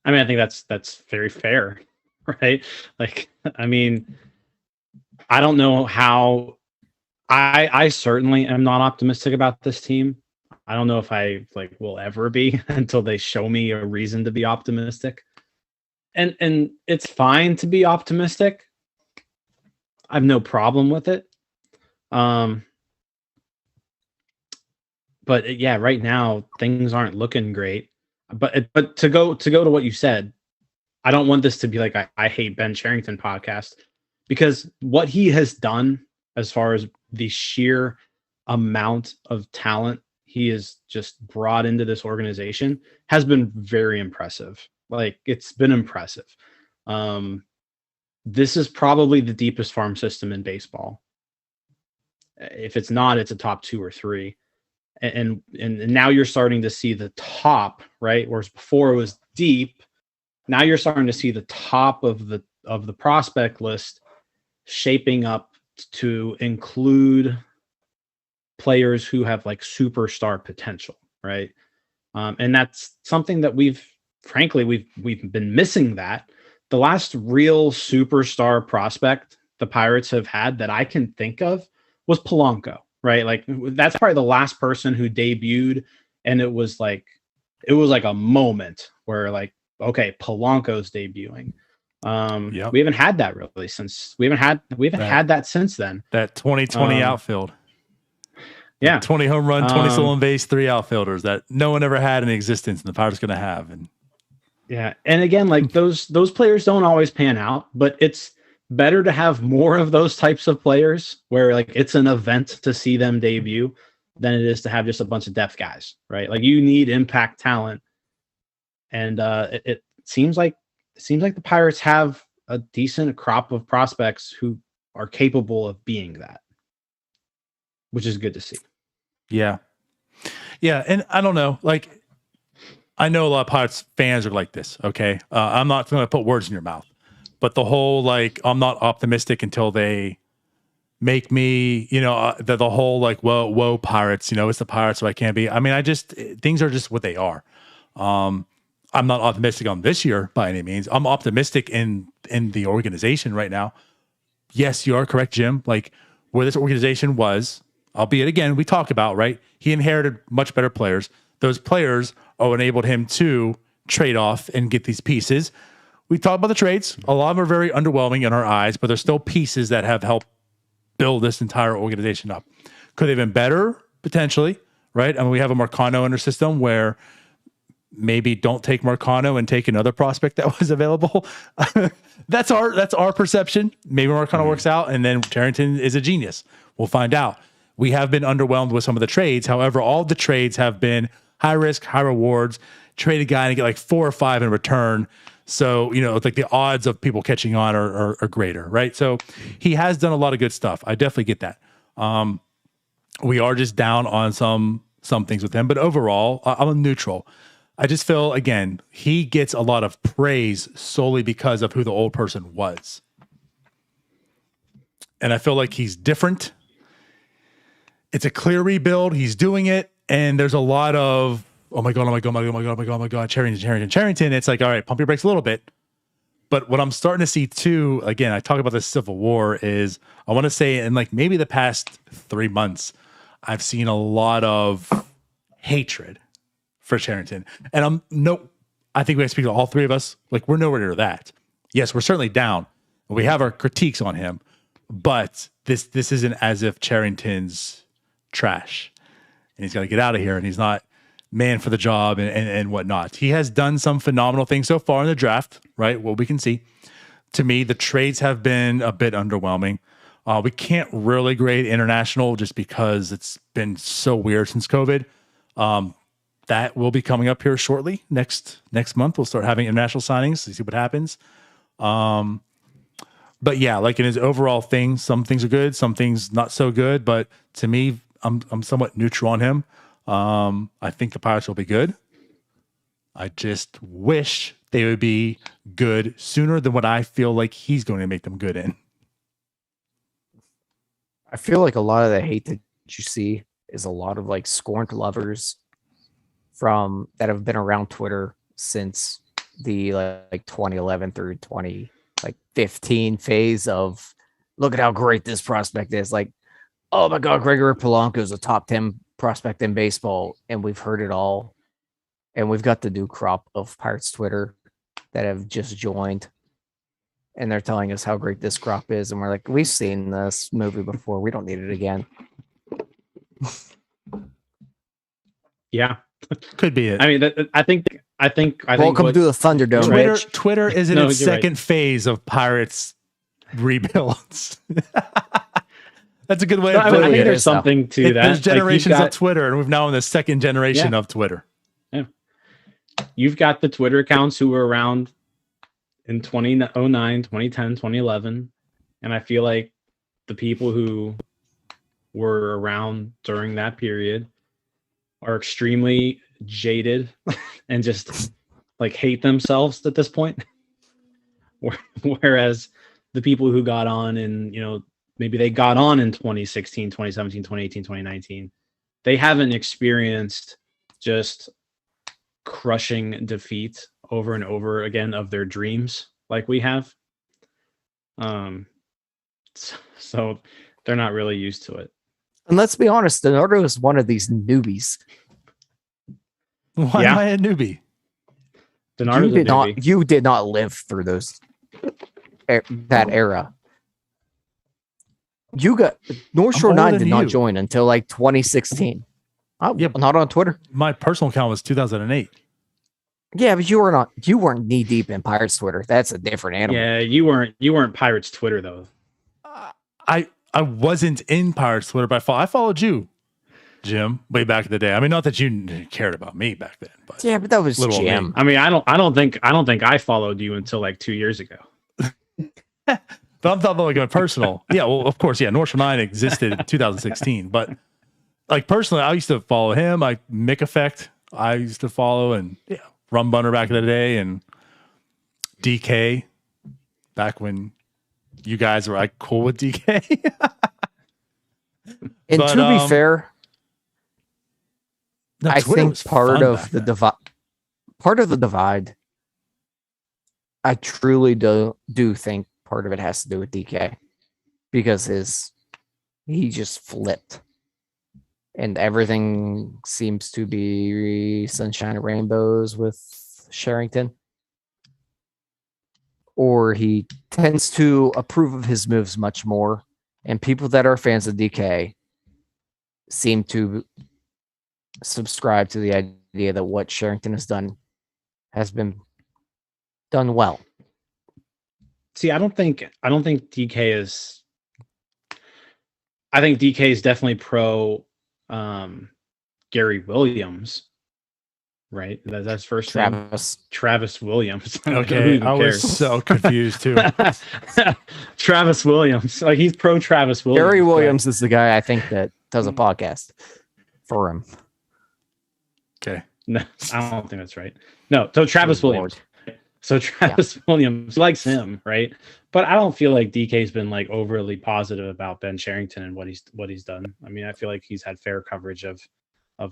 I mean, I think that's very fair, right? Like, I mean, I don't know how. I certainly am not optimistic about this team. I don't know if I will ever be until they show me a reason to be optimistic. And it's fine to be optimistic. I have no problem with it. But yeah, right now things aren't looking great. But to go to what you said, I don't want this to be like I hate Ben Cherington podcast, because what he has done as far as the sheer amount of talent he has just brought into this organization has been very impressive. Like, it's been impressive. This is probably the deepest farm system in baseball. If it's not, it's a top 2 or 3. And now you're starting to see the top, right? Whereas before it was deep. Now you're starting to see the top of the prospect list shaping up to include players who have superstar potential, right? And that's something that we've been missing. That the last real superstar prospect the Pirates have had that I can think of was Polanco, right? Like, that's probably the last person who debuted, and it was it was like a moment where like, okay, Polanco's debuting. We haven't had that really since we haven't had that since then. That 2020 outfield. Yeah. 20 home run, 20 stolen base, 3 outfielders that no one ever had in existence and the Pirates going to have. And yeah. And again, like those players don't always pan out, but it's better to have more of those types of players where like it's an event to see them debut than it is to have just a bunch of depth guys, right? Like you need impact talent. And it seems like the Pirates have a decent crop of prospects who are capable of being that, which is good to see. Yeah. Yeah. And I don't know, like, I know a lot of Pirates fans are like this. Okay. I'm not going to put words in your mouth, but the whole, like, I'm not optimistic until they make me, the whole like, whoa, Pirates, it's the Pirates, so I can't be. I mean, things are just what they are. I'm not optimistic on this year by any means. I'm optimistic in the organization right now. Yes, you are correct, Jim. Like where this organization was, albeit again, we talked about, right? He inherited much better players. Those players enabled him to trade off and get these pieces. We talked about the trades. A lot of them are very underwhelming in our eyes, but there's still pieces that have helped build this entire organization up. Could they have been better? Potentially, right? I mean, we have a Marcano in our system where maybe don't take Marcano and take another prospect that was available. That's our perception. Maybe Marcano works out and then Cherington is a genius. We'll find out. We have been underwhelmed with some of the trades. However, all the trades have been high risk, high rewards. Trade a guy and get like 4 or 5 in return. So, it's like the odds of people catching on are greater, right? So he has done a lot of good stuff. I definitely get that. We are just down on some things with him, but overall, I'm neutral. I just feel, again, he gets a lot of praise solely because of who the old person was. And I feel like he's different. It's a clear rebuild. He's doing it. And there's a lot of, oh my God, Cherington. It's like, all right, pump your brakes a little bit. But what I'm starting to see too, again, I talk about this Civil War, is I want to say in like maybe the past 3 months, I've seen a lot of hatred for Cherington. And I think we have to speak to all 3 of us. Like we're nowhere near that. Yes, we're certainly down. We have our critiques on him, but this isn't as if Cherington's trash and he's got to get out of here and he's not man for the job and whatnot. He has done some phenomenal things so far in the draft, right? What we can see. To me, the trades have been a bit underwhelming. We can't really grade international just because it's been so weird since COVID. That will be coming up here shortly. Next month, we'll start having international signings to see what happens. But yeah, like in his overall thing, some things are good, some things not so good. But to me, I'm somewhat neutral on him. I think the Pirates will be good. I just wish they would be good sooner than what I feel like he's going to make them good in. I feel like a lot of the hate that you see is a lot of like scorned lovers from that have been around Twitter since the like 2011 through 2015 phase of look at how great this prospect is. Like, oh my God, Gregory Polanco is a top 10 prospect in baseball, and we've heard it all. And we've got the new crop of Pirates Twitter that have just joined, and they're telling us how great this crop is, and we're like, we've seen this movie before. We don't need it again. Yeah, could be it. I mean, I think. Welcome to the Thunderdome. Twitter is in its second phase of Pirates rebuilds. That's a good way of putting it. I think there's something to that. There's generations of Twitter, and we've now in the second generation of Twitter. Yeah. You've got the Twitter accounts who were around in 2009, 2010, 2011. And I feel like the people who were around during that period are extremely jaded and just like hate themselves at this point. Whereas the people who got on in, maybe they got on in 2016, 2017, 2018, 2019, they haven't experienced just crushing defeat over and over again of their dreams like we have. So they're not really used to it. And let's be honest, Leonardo is one of these newbies. Why Yeah. am I a newbie? You did not live through that era. You got North Shore older 9 than did not you. join until like 2016. Yeah. Not on Twitter. My personal account was 2008. Yeah, but you weren't knee deep in Pirates Twitter. That's a different animal. Yeah, you weren't Pirates Twitter though. I wasn't in Pirates Twitter, but I followed you, Jim, way back in the day. I mean, not that you cared about me back then, but Yeah, but that was Little Jim. me. I mean, I don't think I followed you until like 2 years ago. but I'm talking about like personal. Yeah, well, of course, yeah. North Shore 9 existed in 2016, but like personally, I used to follow him. Like Mick Effect, I used to follow, and yeah, Rum Bunner back in the day, and DK back when you guys were like cool with DK. And But, to be fair, no, I Twitter think was part fun of back the then. divide, I truly do think part of it has to do with DK because he just flipped and everything seems to be sunshine and rainbows with Cherington. Or he tends to approve of his moves much more. And people that are fans of DK seem to subscribe to the idea that what Cherington has been done well. See, I don't think DK is. I think DK is definitely pro Gary Williams, right? That's first name. Travis Williams. Okay, I was so confused too. Travis Williams, like he's pro Travis Williams. Gary Williams is the guy I think that does a podcast for him. Okay, No, I don't think that's right. No, so Travis Good Williams. So Travis Williams likes him, right? But I don't feel like DK's been like overly positive about Ben Cherington and what he's done. I mean, I feel like he's had fair coverage of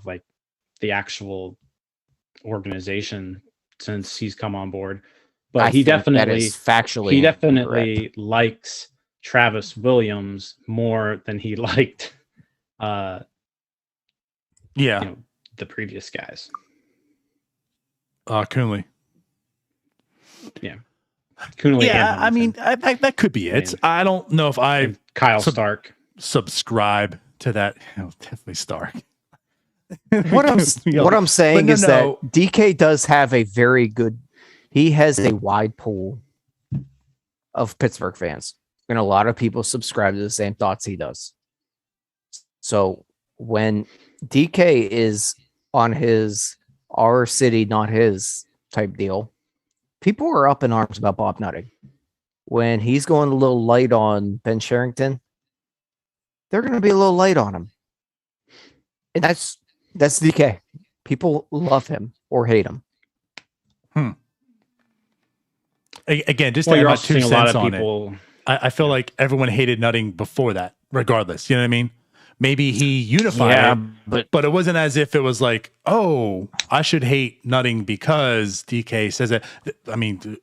like the actual organization since he's come on board. But he definitely likes Travis Williams more than he liked the previous guys. Coonley. Yeah. Coonley. Yeah, I mean, that could be it. I don't know if I Kyle Stark subscribe to that. Definitely Stark. What I'm saying is that DK does have a very good. He has a wide pool of Pittsburgh fans, and a lot of people subscribe to the same thoughts he does. So when DK is on his our city, not his type deal, people are up in arms about Bob Nutting. When he's going a little light on Ben Cherington, they're going to be a little light on him. And that's DK. People love him or hate him. Again, just to add my 2 cents on it. I feel like everyone hated Nutting before that, regardless. You know what I mean? Maybe he unified, but it wasn't as if it was like, oh, I should hate Nutting because DK says it. I mean,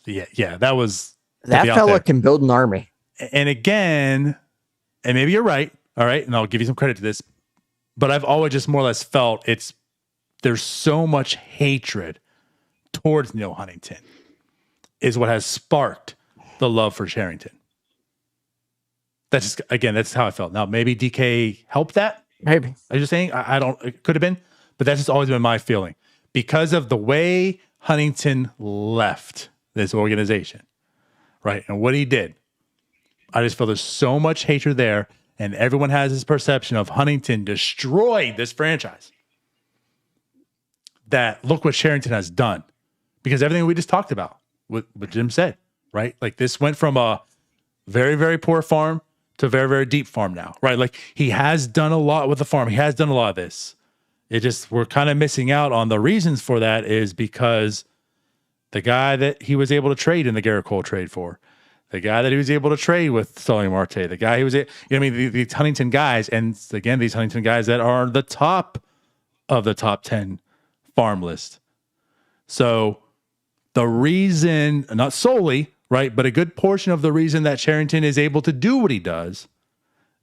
yeah, that was that fella can build an army. And again, and maybe you're right. All right, and I'll give you some credit to this, but I've always just more or less felt there's so much hatred towards Neal Huntington is what has sparked the love for Cherington. That's how I felt. Now, maybe DK helped that. Maybe. I'm just saying, I don't, it could have been, but that's just always been my feeling. Because of the way Huntington left this organization, right? And what he did, I just feel there's so much hatred there, and everyone has this perception of Huntington destroyed this franchise. That look what Cherington has done. Because everything we just talked about, what Jim said, right? Like this went from a very, very poor farm to a very, very deep farm now, right? Like he has done a lot with the farm. He has done a lot of this. It just, we're kind of missing out on the reasons for that is because the guy that he was able to trade in the Garrett Cole trade for, the guy that he was able to trade with Sully Marte, the guy he was, these Huntington guys, and again, these Huntington guys that are the top of the top 10 farm list. So the reason, not solely, right, but a good portion of the reason that Cherington is able to do what he does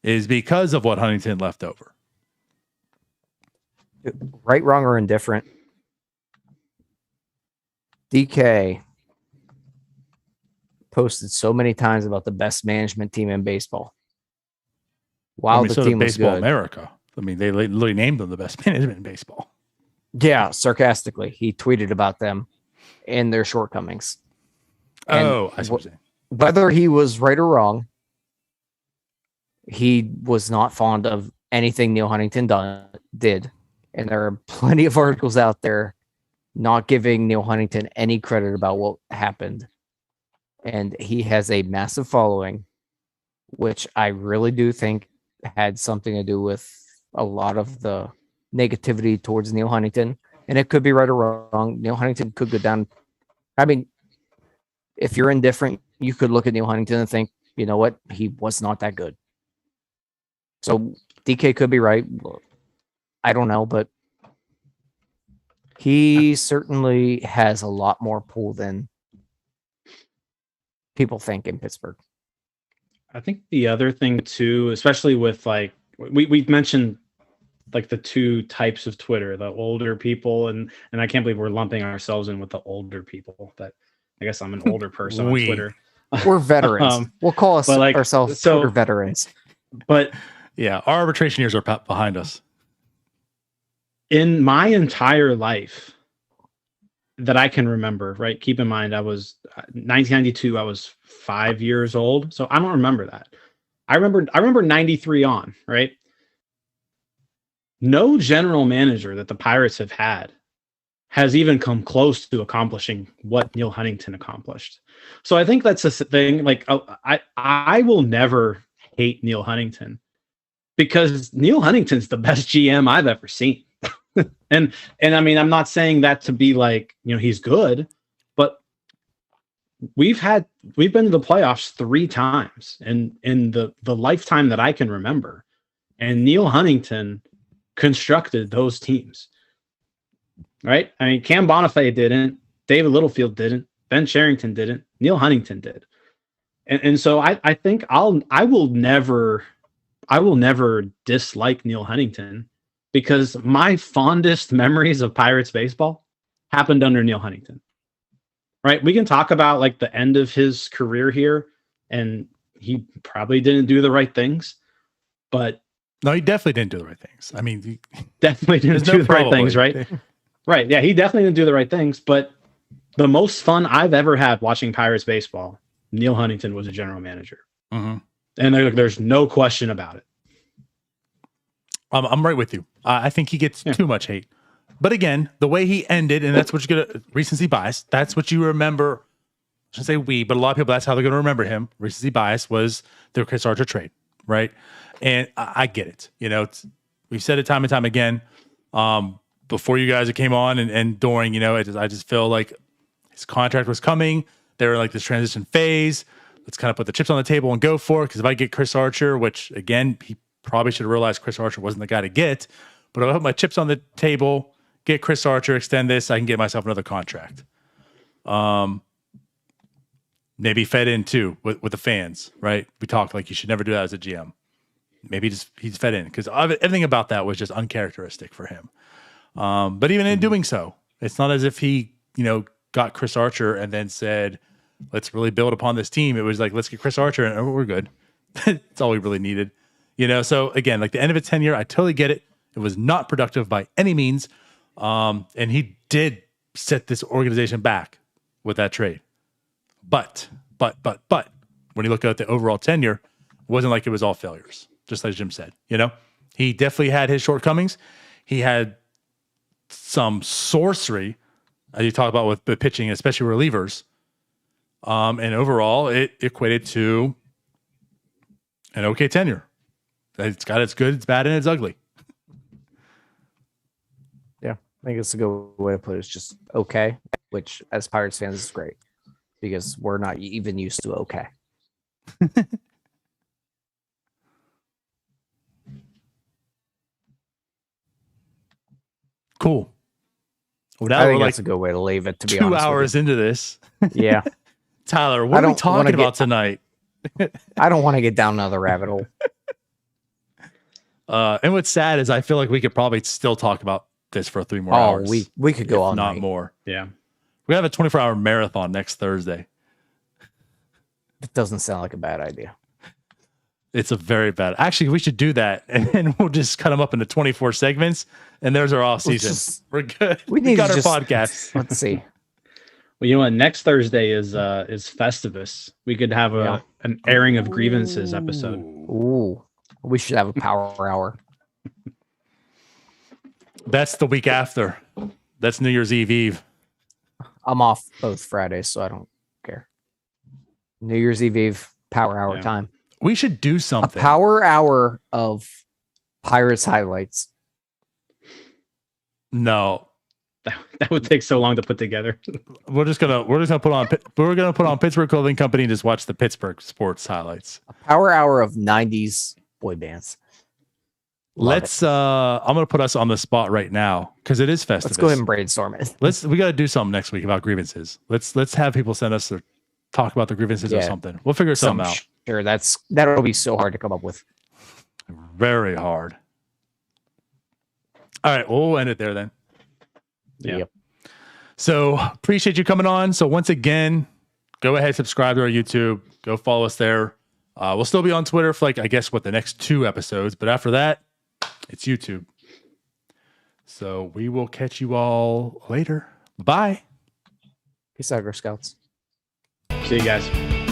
is because of what Huntington left over. Right, wrong, or indifferent. DK posted so many times about the best management team in baseball. Wow, the so team did was Baseball good. America. I mean, they literally named them the best management in baseball. Yeah, sarcastically, he tweeted about them and their shortcomings. And Oh, I see what you're saying. whether he was right or wrong, he was not fond of anything Neal Huntington did. And there are plenty of articles out there not giving Neal Huntington any credit about what happened. And he has a massive following, which I really do think had something to do with a lot of the negativity towards Neal Huntington. And it could be right or wrong. Neal Huntington could go down. I mean, if you're indifferent, you could look at Neal Huntington and think, you know what? He was not that good. So DK could be right. I don't know, but he certainly has a lot more pull than people think in Pittsburgh. I think the other thing too, especially with like we've mentioned like the two types of Twitter, the older people and I can't believe we're lumping ourselves in with the older people. That I guess I'm an older person on Twitter. We're veterans. We'll call us ourselves Twitter veterans. But yeah, our arbitration years are behind us. In my entire life that I can remember, right? Keep in mind, I was 1992. I was 5 years old, so I don't remember that. I remember 93 on, right? No general manager that the Pirates have had has even come close to accomplishing what Neal Huntington accomplished. So I think that's a thing. Like I will never hate Neal Huntington because Neal Huntington's the best GM I've ever seen. and I mean, I'm not saying that to be like, you know, he's good, but we've been to the playoffs 3 times in the lifetime that I can remember. And Neal Huntington constructed those teams. Right? I mean, Cam Bonifay didn't, David Littlefield didn't, Ben Cherington didn't, Neal Huntington did. And so I think I will never dislike Neal Huntington because my fondest memories of Pirates baseball happened under Neal Huntington. Right? We can talk about like the end of his career here, and he probably didn't do the right things, but no, he definitely didn't do the right things. I mean, he definitely didn't do the right things, right? Right. Yeah, he definitely didn't do the right things, but the most fun I've ever had watching Pirates baseball, Neal Huntington was a general manager. Mm-hmm. And there's no question about it. I'm right with you. I think he gets too much hate. But again, the way he ended, and that's what you're going to, recency bias, that's what you remember. I shouldn't say we, but a lot of people, that's how they're going to remember him. Recency bias was the Chris Archer trade, right? And I get it. You know, we've said it time and time again. Before you guys came on and during, you know, I just feel like his contract was coming. They were like this transition phase. Let's kind of put the chips on the table and go for it. Because if I get Chris Archer, which again, he probably should have realized Chris Archer wasn't the guy to get, but if I put my chips on the table, get Chris Archer, extend this, I can get myself another contract. Maybe fed in too with the fans, right? We talked like you should never do that as a GM. Maybe he's fed in because everything about that was just uncharacteristic for him. But even in doing so, it's not as if he, you know, got Chris Archer and then said, let's really build upon this team. It was like, let's get Chris Archer and we're good. That's all we really needed. You know, so again, like the end of his tenure, I totally get it. It was not productive by any means. And he did set this organization back with that trade. But when you look at the overall tenure, it wasn't like it was all failures, just like Jim said. You know, he definitely had his shortcomings. He had some sorcery, as you talk about with the pitching, especially relievers. And overall, it equated to an okay tenure. It's got its good, it's bad, and it's ugly. Yeah, I think it's a good way to put it. It's just okay, which as Pirates fans is great because we're not even used to okay. Cool. Well, now I think we're that's like a good way to leave it. To be 2 honest, hours into this. Yeah, Tyler, what are we talking about tonight? I don't want to get down another rabbit hole. And what's sad is I feel like we could probably still talk about this for 3 more hours. We could go if all not night. more. Yeah. We have a 24-hour marathon next Thursday. It doesn't sound like a bad idea. It's a very bad. Actually, we should do that, and then we'll just cut them up into 24 segments, and there's our off season. We're good. We got our podcast. Let's see. Well, you know what? Next Thursday is Festivus. We could have an airing of grievances episode. Ooh, we should have a power hour. That's the week after. That's New Year's Eve. I'm off both Fridays, so I don't care. New Year's Eve power hour time. We should do something. A power hour of Pirates highlights. No. That would take so long to put together. We're just gonna put on Pittsburgh Clothing Company and just watch the Pittsburgh sports highlights. A power hour of 90s boy bands. I'm gonna put us on the spot right now because it is Festivus. Let's go ahead and brainstorm it. We gotta do something next week about grievances. Let's have people send us or talk about the grievances or something. We'll figure something out. Sure, that'll be so hard to come up with. Very hard. All right, we'll end it there then. Yeah. Yep. So appreciate you coming on. So once again, go ahead, subscribe to our YouTube. Go follow us there. We'll still be on Twitter for I guess the next 2 episodes, but after that, it's YouTube. So we will catch you all later. Bye. Peace out, Girl Scouts. See you guys.